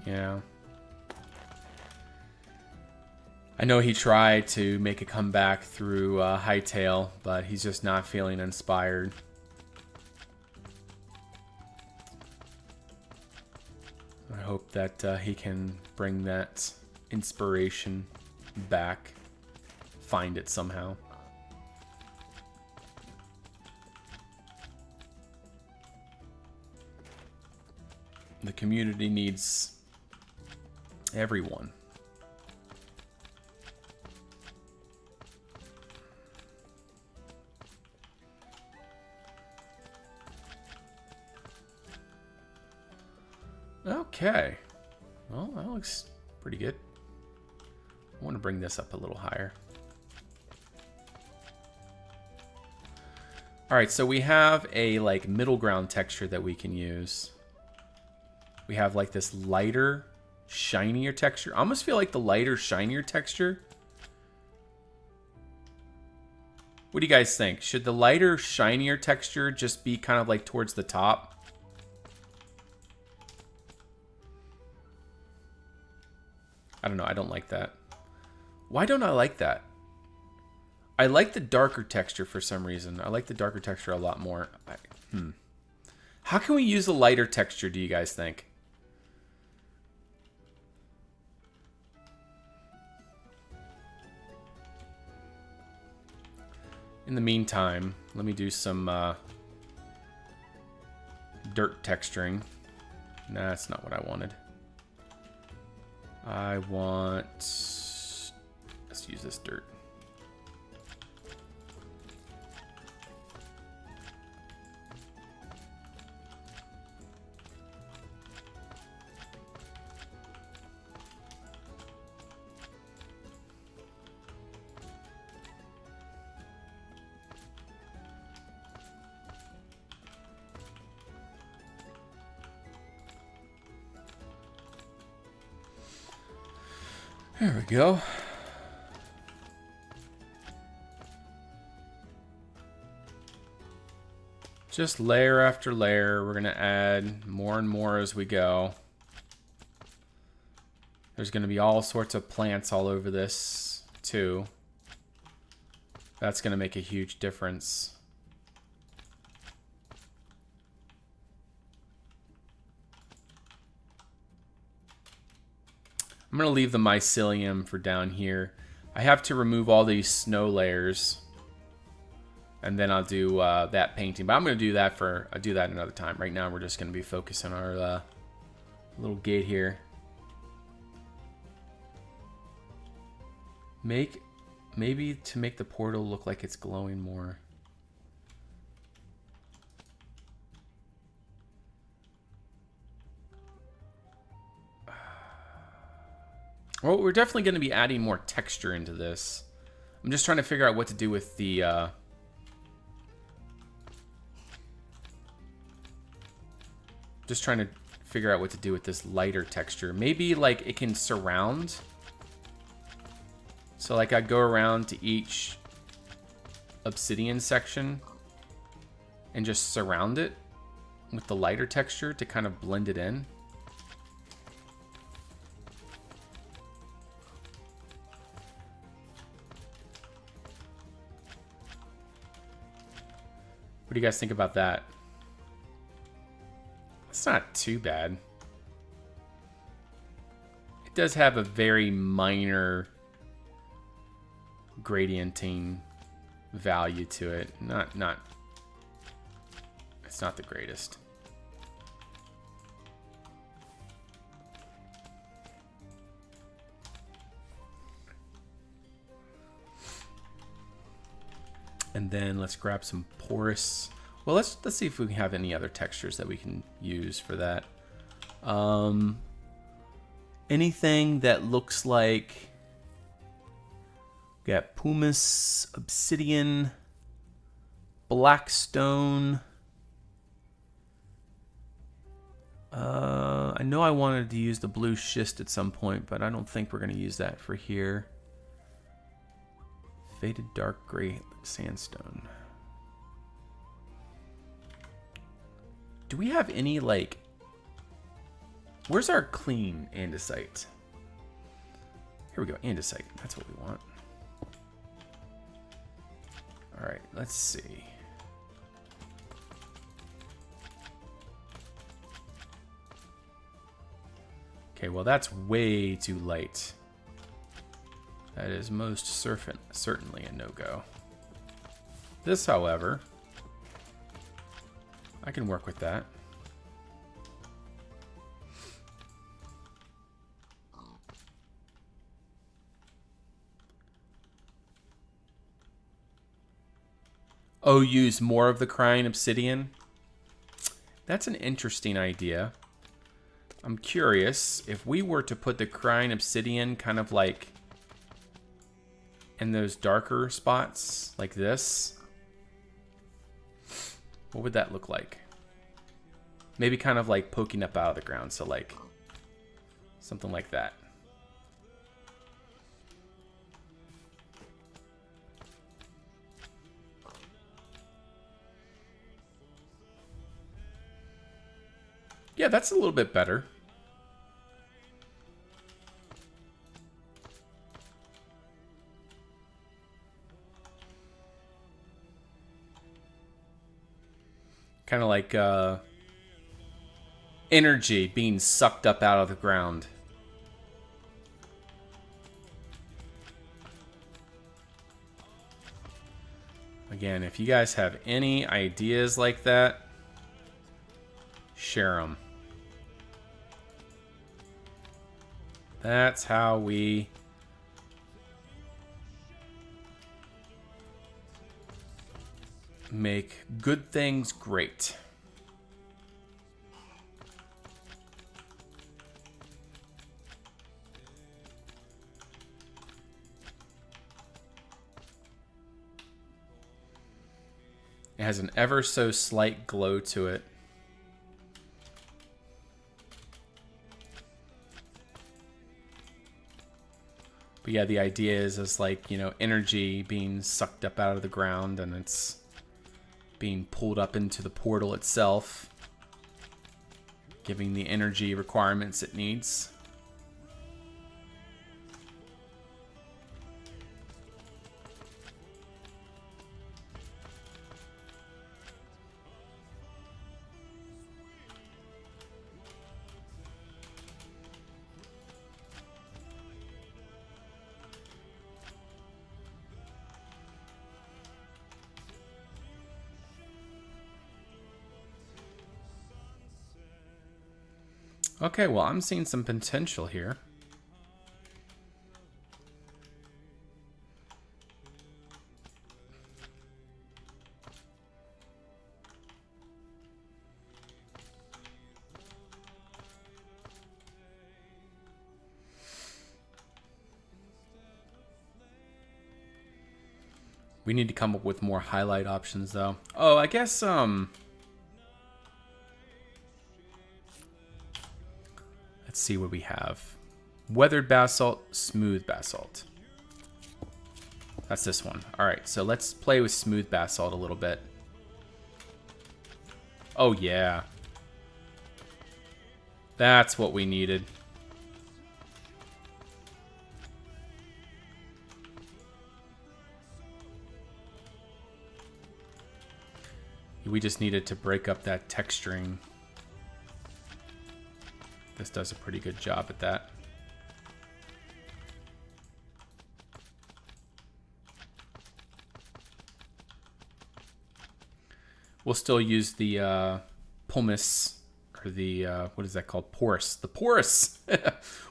Yeah. I know he tried to make a comeback through Hightail, but he's just not feeling inspired. I hope that he can bring that inspiration back. Find it somehow. The community needs everyone. Okay. Well, that looks pretty good. I want to bring this up a little higher. All right, so we have a like middle ground texture that we can use. We have like this lighter, shinier texture. I almost feel like the lighter, shinier texture. What do you guys think? Should the lighter, shinier texture just be kind of like towards the top? I don't know. I don't like that. Why don't I like that? I like the darker texture for some reason. I like the darker texture a lot more. How can we use a lighter texture, do you guys think? In the meantime, let me do some dirt texturing. Nah, that's not what I wanted. I want... Let's use this dirt. There we go. Just layer after layer. We're going to add more and more as we go. There's going to be all sorts of plants all over this too. That's going to make a huge difference. I'm going to leave the mycelium for down here. I have to remove all these snow layers. And then I'll do that painting. But I'm going to do that I'll do that another time. Right now we're just going to be focusing on our little gate here. Maybe to make the portal look like it's glowing more. Well, we're definitely going to be adding more texture into this. I'm just trying to figure out what to do with the... Just trying to figure out what to do with this lighter texture. Maybe like it can surround. So like I go around to each obsidian section and just surround it with the lighter texture to kind of blend it in. What do you guys think about that? It's not too bad. It does have a very minor gradienting value to it. It's not the greatest. And then let's grab some porous. Well, let's see if we can have any other textures that we can use for that. Anything that looks like, we got pumice, obsidian, blackstone. I know I wanted to use the blue schist at some point, but I don't think we're going to use that for here. Faded dark gray sandstone. Do we have any, like... Where's our clean andesite? Here Here we go, andesite. That's what we want. All right, let's see. Okay, well that's way too light. That is most certainly a no-go. This, however, I can work with that. Oh, use more of the crying obsidian? That's an interesting idea. I'm curious, if we were to put the crying obsidian kind of like in those darker spots, like this, what would that look like? Maybe kind of like poking up out of the ground, so like something like that. Yeah, that's a little bit better. Kind of like energy being sucked up out of the ground. Again, if you guys have any ideas like that, share them. That's how we make good things great. It has an ever so slight glow to it. But yeah, the idea is like, you know, energy being sucked up out of the ground and it's being pulled up into the portal itself, giving the energy requirements it needs. Okay, well, I'm seeing some potential here. We need to come up with more highlight options, though. Oh, I guess, let's see what we have. Weathered basalt, smooth basalt. That's this one. All right, so let's play with smooth basalt a little bit. Oh, yeah. That's what we needed. We just needed to break up that texturing. This does a pretty good job at that. We'll still use the pumice, or the, what is that called? Porous. The porous!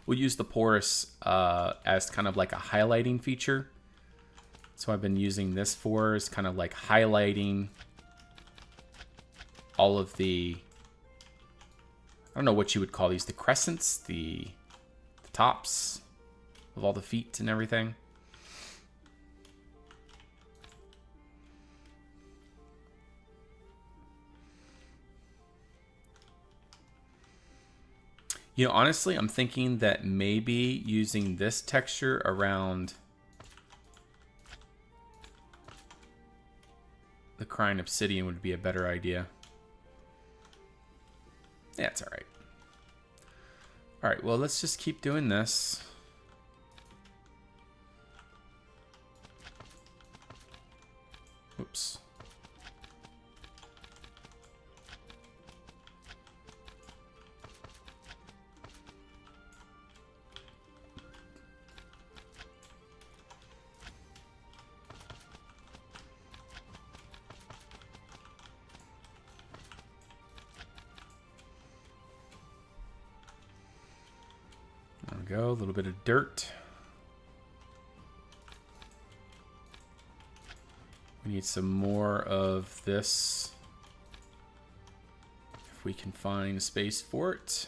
We'll use the porous as kind of like a highlighting feature. So I've been using this for is kind of like highlighting all of the, I don't know what you would call these, the crescents, the tops of all the feet and everything. You know, honestly, I'm thinking that maybe using this texture around the crying obsidian would be a better idea. Yeah, it's all right. All right, well, let's just keep doing this. Whoops. There we go, a little bit of dirt. We need some more of this. If we can find space for it.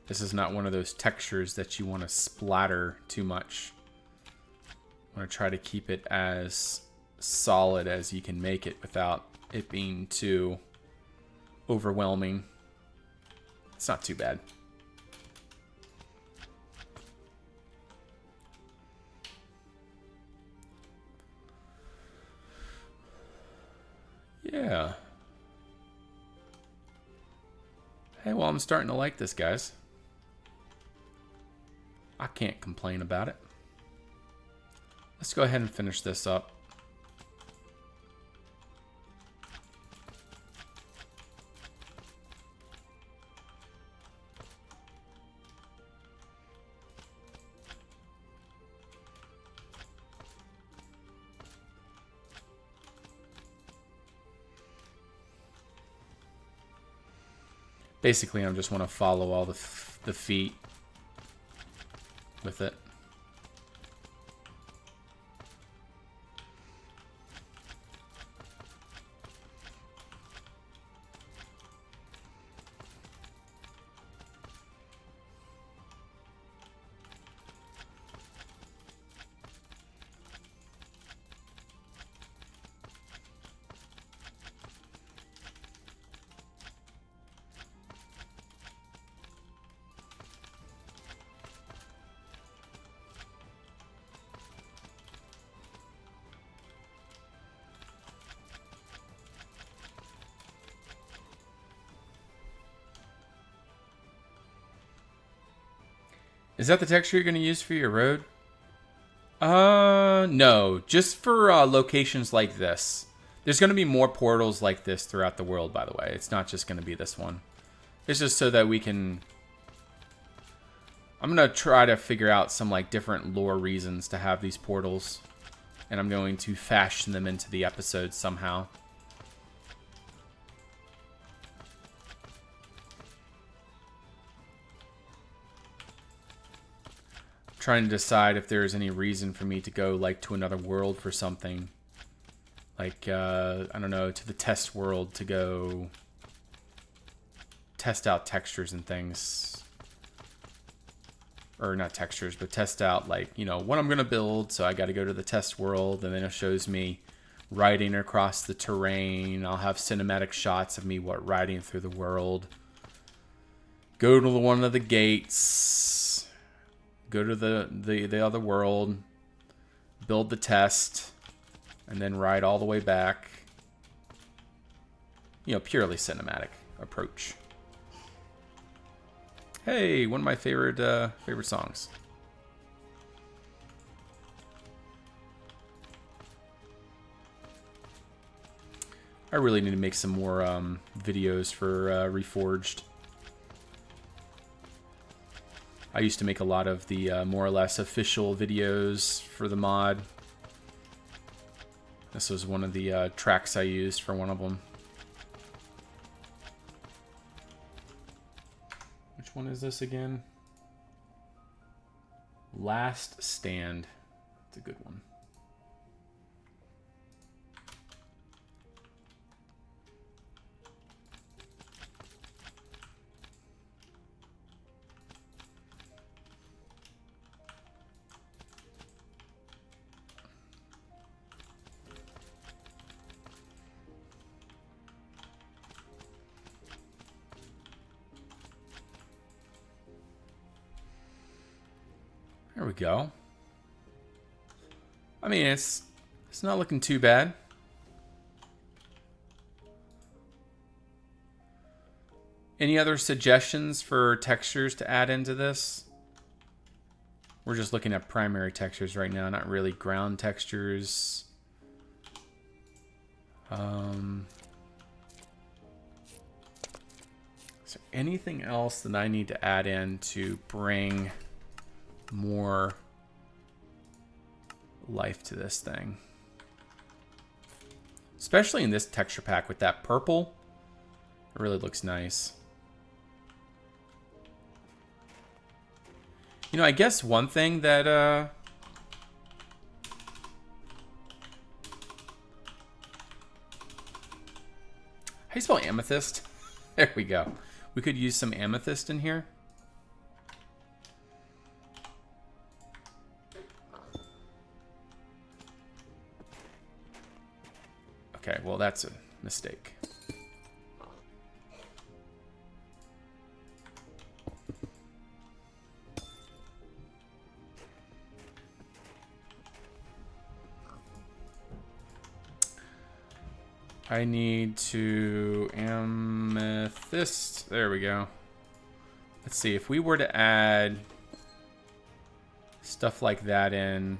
This is not one of those textures that you want to splatter too much. I want to try to keep it as solid as you can make it without it being too overwhelming. It's not too bad. Yeah. Hey, well, I'm starting to like this, guys. I can't complain about it. Let's go ahead and finish this up. Basically, I just want to follow all the feet with it. Is that the texture you're going to use for your road? No. Just for locations like this. There's going to be more portals like this throughout the world, by the way. It's not just going to be this one. It's just so that we can... I'm going to try to figure out some like different lore reasons to have these portals. And I'm going to fashion them into the episode somehow. Trying to decide if there's any reason for me to go like to another world for something, like I don't know, to the test world to go test out textures and things, or not textures, but test out like, you know, what I'm gonna build. So I got to go to the test world, and then it shows me riding across the terrain. I'll have cinematic shots of me riding through the world. Go to one of the gates. Go to the other world, build the test, and then ride all the way back. You know, purely cinematic approach. Hey, one of my favorite songs. I really need to make some more videos for Reforged. I used to make a lot of the more or less official videos for the mod. This was one of the tracks I used for one of them. Which one is this again? Last Stand. It's a good one. There we go. I mean, it's not looking too bad. Any other suggestions for textures to add into this? We're just looking at primary textures right now, not really ground textures. Is there anything else that I need to add in to bring more life to this thing? Especially in this texture pack with that purple. It really looks nice. You know, I guess one thing that how do you spell amethyst? There we go. We could use some amethyst in here. Okay, well that's a mistake. I need to amethyst. There we go. Let's see, if we were to add stuff like that in,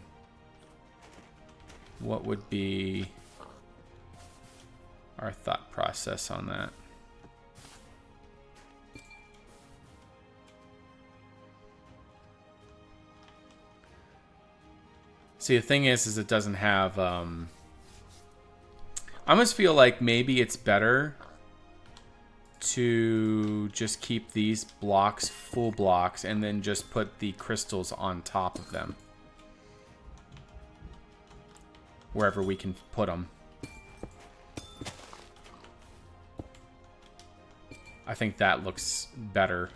what would be our thought process on that? See, the thing is it doesn't have, I almost feel like maybe it's better to just keep these blocks full blocks and then just put the crystals on top of them. Wherever we can put them. I think that looks better.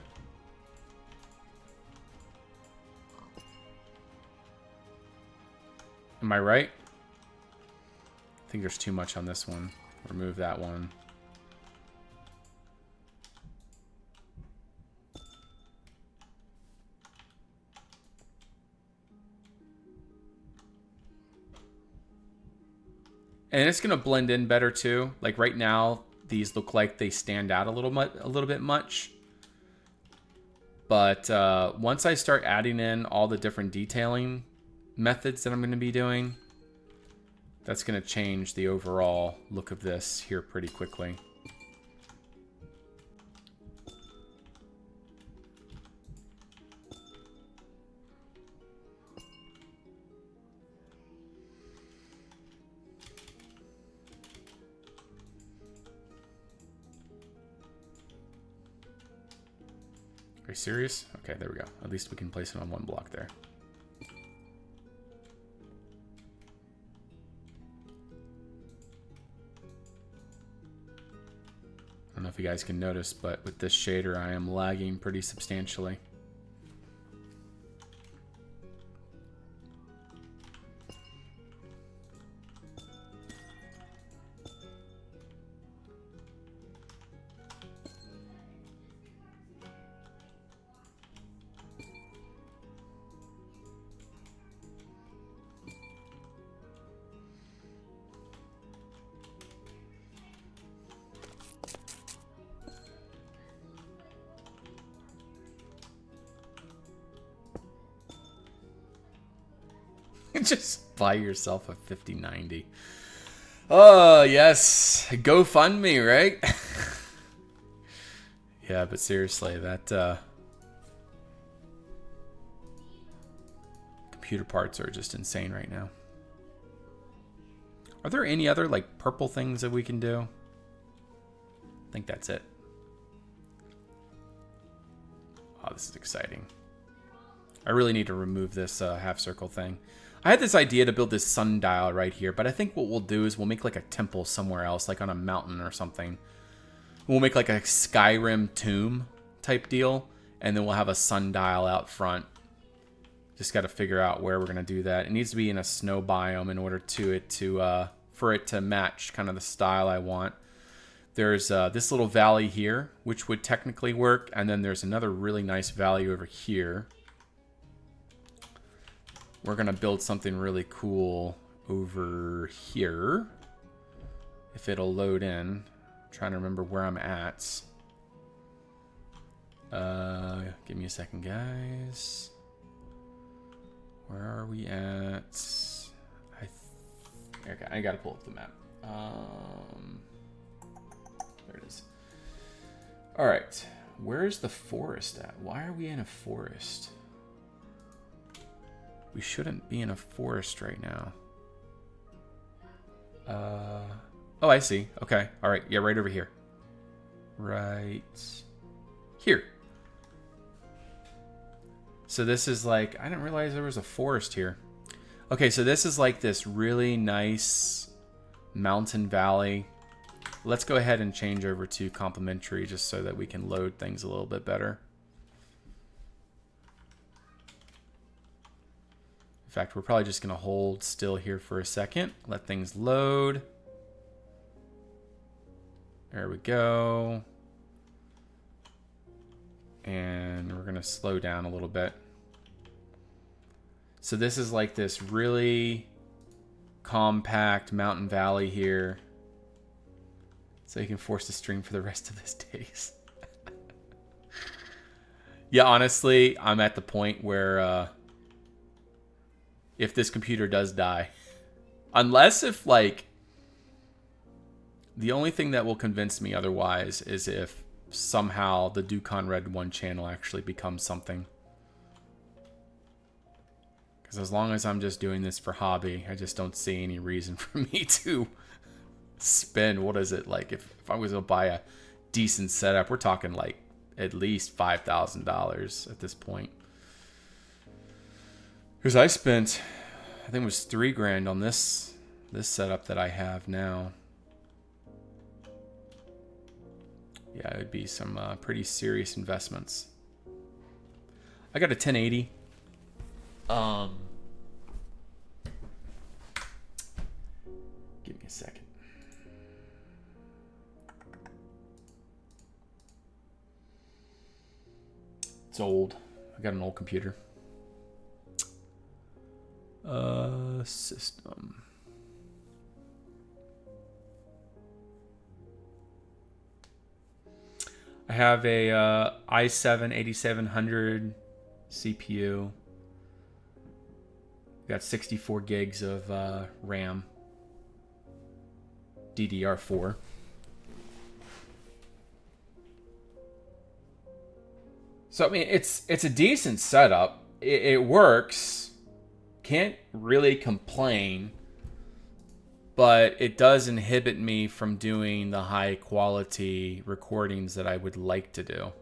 Am I right? I think there's too much on this one. Remove that one. And it's gonna blend in better too. Like right now, these look like they stand out a little bit much. But once I start adding in all the different detailing methods that I'm gonna be doing, that's gonna change the overall look of this here pretty quickly. Are you serious? Okay, there we go. At least we can place it on one block there. I don't know if you guys can notice, but with this shader, I am lagging pretty substantially. Just buy yourself a 5090. Oh, yes. GoFundMe, right? Yeah, but seriously, that computer parts are just insane right now. Are there any other, like, purple things that we can do? I think that's it. Oh, this is exciting. I really need to remove this half circle thing. I had this idea to build this sundial right here, but I think what we'll do is we'll make like a temple somewhere else, like on a mountain or something. We'll make like a Skyrim tomb type deal, and then we'll have a sundial out front. Just got to figure out where we're gonna do that. It needs to be in a snow biome in order for it to match kind of the style I want. There's this little valley here, which would technically work, and then there's another really nice valley over here. We're going to build something really cool over here. If it'll load in. I'm trying to remember where I'm at. Give me a second, guys. Where are we at? Okay, I gotta pull up the map. There it is. All right, where's the forest at? Why are we in a forest? We shouldn't be in a forest right now. Oh, I see. Okay, all right, yeah, right over here. Right here. So this is like, I didn't realize there was a forest here. Okay, so this is like this really nice mountain valley. Let's go ahead and change over to complimentary just so that we can load things a little bit better. In fact, we're probably just going to hold still here for a second. Let things load. There we go. And we're going to slow down a little bit. So this is like this really compact mountain valley here. So you can force the stream for the rest of this days. Yeah, honestly, I'm at the point where if this computer does die, unless if like the only thing that will convince me otherwise is if somehow the Dukonia Red 1 channel actually becomes something. Because as long as I'm just doing this for hobby, I just don't see any reason for me to spend, what is it, like if I was going to buy a decent setup, we're talking like at least $5,000 at this point. Because I spent, I think it was $3,000 on this setup that I have now. Yeah, it would be some pretty serious investments. I got a 1080. Give me a second. It's old. I got an old computer. System. I have a i7 8700 CPU. Got 64 gigs of RAM. DDR4. So I mean, it's a decent setup. It works. Can't really complain. But it does inhibit me from doing the high quality recordings that I would like to do.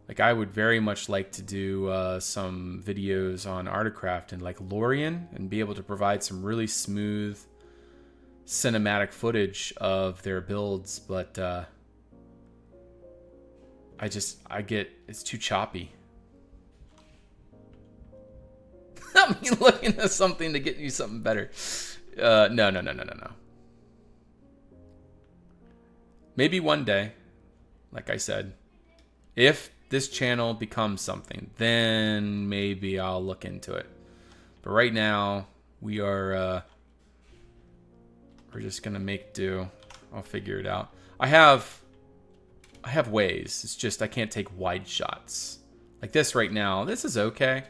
Like I would very much like to do some videos on Artcraft and like Lorien and be able to provide some really smooth cinematic footage of their builds, but it's too choppy. I mean, looking at something to get you something better. No. Maybe one day, like I said, if this channel becomes something, then maybe I'll look into it. But right now, we're just gonna make do. I'll figure it out. I have ways. It's just I can't take wide shots. Like this right now, this is okay.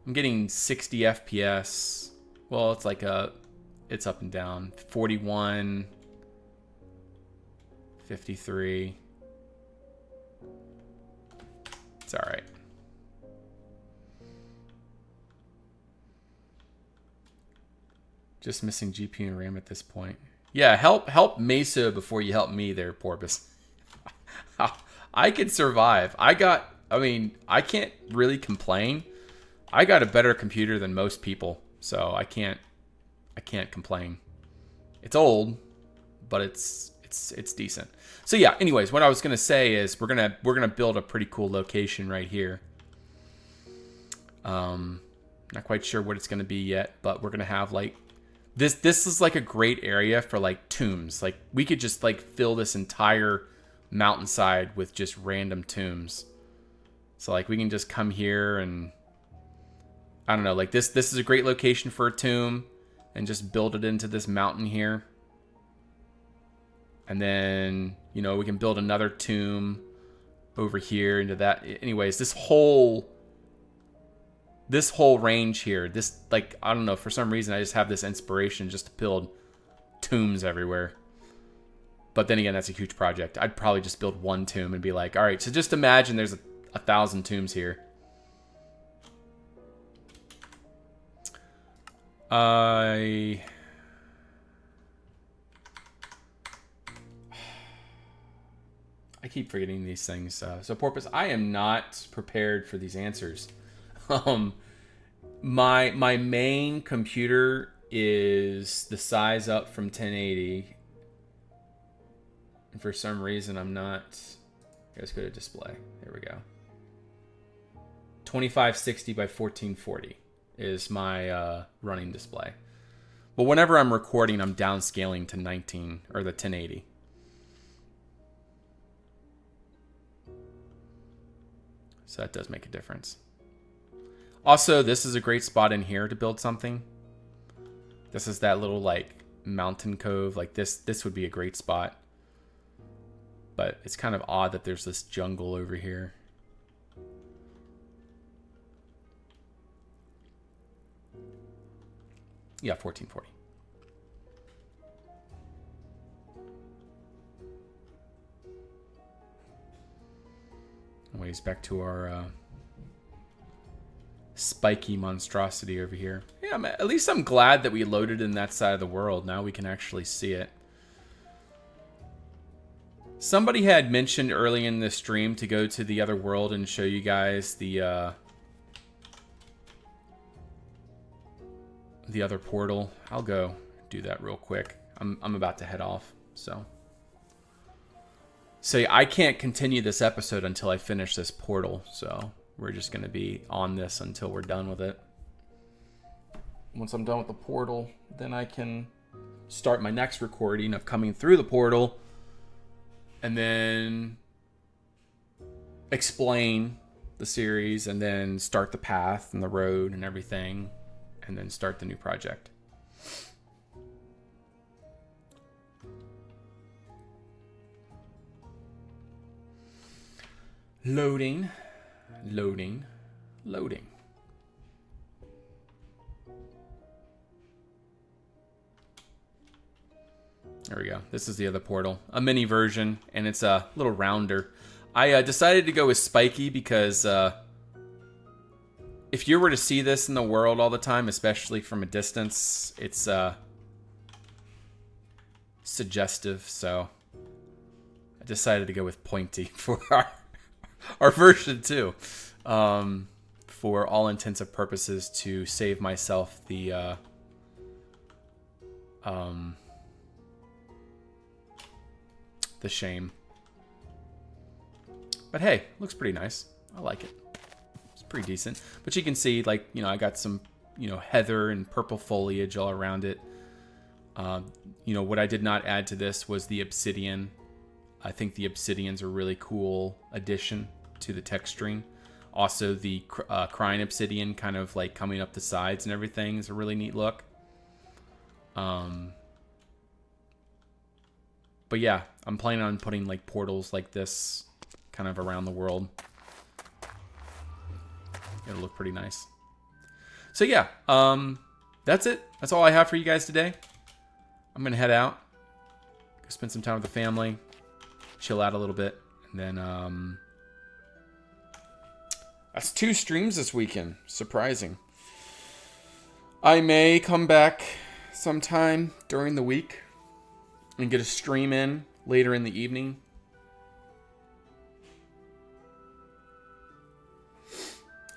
I'm getting 60 FPS. Well, it's like it's up and down. 41, 53. It's all right. Just missing GPU and RAM at this point. Yeah, help Mesa before you help me there, Porpoise. I could survive. I can't really complain. I got a better computer than most people, so I can't complain. It's old, but it's decent. So yeah, anyways, what I was gonna say is we're gonna build a pretty cool location right here. Not quite sure what it's gonna be yet, but we're gonna have like this is like a great area for like tombs. Like we could just like fill this entire mountainside with just random tombs. So like we can just come here and I don't know, like this is a great location for a tomb and just build it into this mountain here. And then, you know, we can build another tomb over here into that. Anyways, this whole range here, this, like, I don't know, for some reason I just have this inspiration just to build tombs everywhere. But then again, that's a huge project. I'd probably just build one tomb and be like, all right, so just imagine there's 1,000 tombs here. I keep forgetting these things. So Porpoise, I am not prepared for these answers. My main computer is the size up from 1080. And for some reason, I'm not... Let's go to display. There we go. 2560 by 1440 is my running display. But whenever I'm recording, I'm downscaling to 19 or the 1080. So that does make a difference. Also, this is a great spot in here to build something. This is that little like mountain cove. Like this would be a great spot. But it's kind of odd that there's this jungle over here. Yeah, 1440. Anyways, back to our spiky monstrosity over here. Yeah, at least I'm glad that we loaded in that side of the world. Now we can actually see it. Somebody had mentioned early in the stream to go to the other world and show you guys the other portal. I'll go do that real quick. I'm about to head off, so I can't continue this episode until I finish this portal, so we're just going to be on this until we're done with it. Once I'm done with the portal, then I can start my next recording of coming through the portal and then explain the series and then start the path and the road and everything and then start the new project. Loading. Loading. Loading. There we go. This is the other portal. A mini version, and it's a little rounder. I decided to go with spiky because if you were to see this in the world all the time, especially from a distance, it's suggestive, so I decided to go with pointy for our version 2. For all intents and purposes, to save myself the shame. But hey, looks pretty nice. I like it. It's pretty decent. But you can see, like, you know, I got some, you know, heather and purple foliage all around it. You know, what I did not add to this was the obsidian. I think the obsidian's a really cool addition to the texturing. Also, the crying obsidian kind of like coming up the sides and everything is a really neat look. But yeah, I'm planning on putting like portals like this kind of around the world. It'll look pretty nice. So yeah, that's it. That's all I have for you guys today. I'm going to head out, go spend some time with the family, chill out a little bit, and then that's 2 streams this weekend. Surprising. I may come back sometime during the week and get a stream in later in the evening.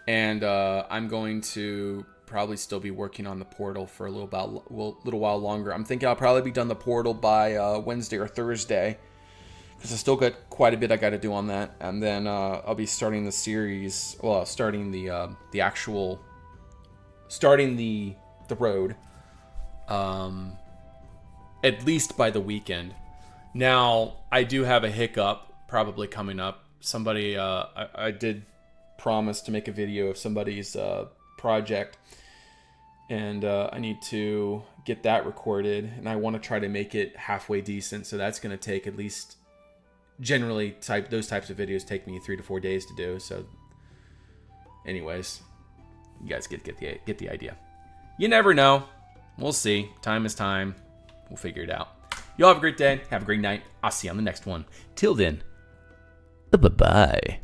And I'm going to probably still be working on the portal for a little while longer. I'm thinking I'll probably be done the portal by Wednesday or Thursday, because I still got quite a bit I got to do on that. And then I'll be starting the series. Well, starting the road. At least by the weekend. Now, I do have a hiccup probably coming up. Somebody, I did promise to make a video of somebody's project, and I need to get that recorded, and I want to try to make it halfway decent, so that's going to take at least generally those types of videos take me 3 to 4 days to do. So, anyways, you guys get the idea. You never know. We'll see. Time is time. We'll figure it out. Y'all have a great day. Have a great night. I'll see you on the next one. Till then, bye-bye.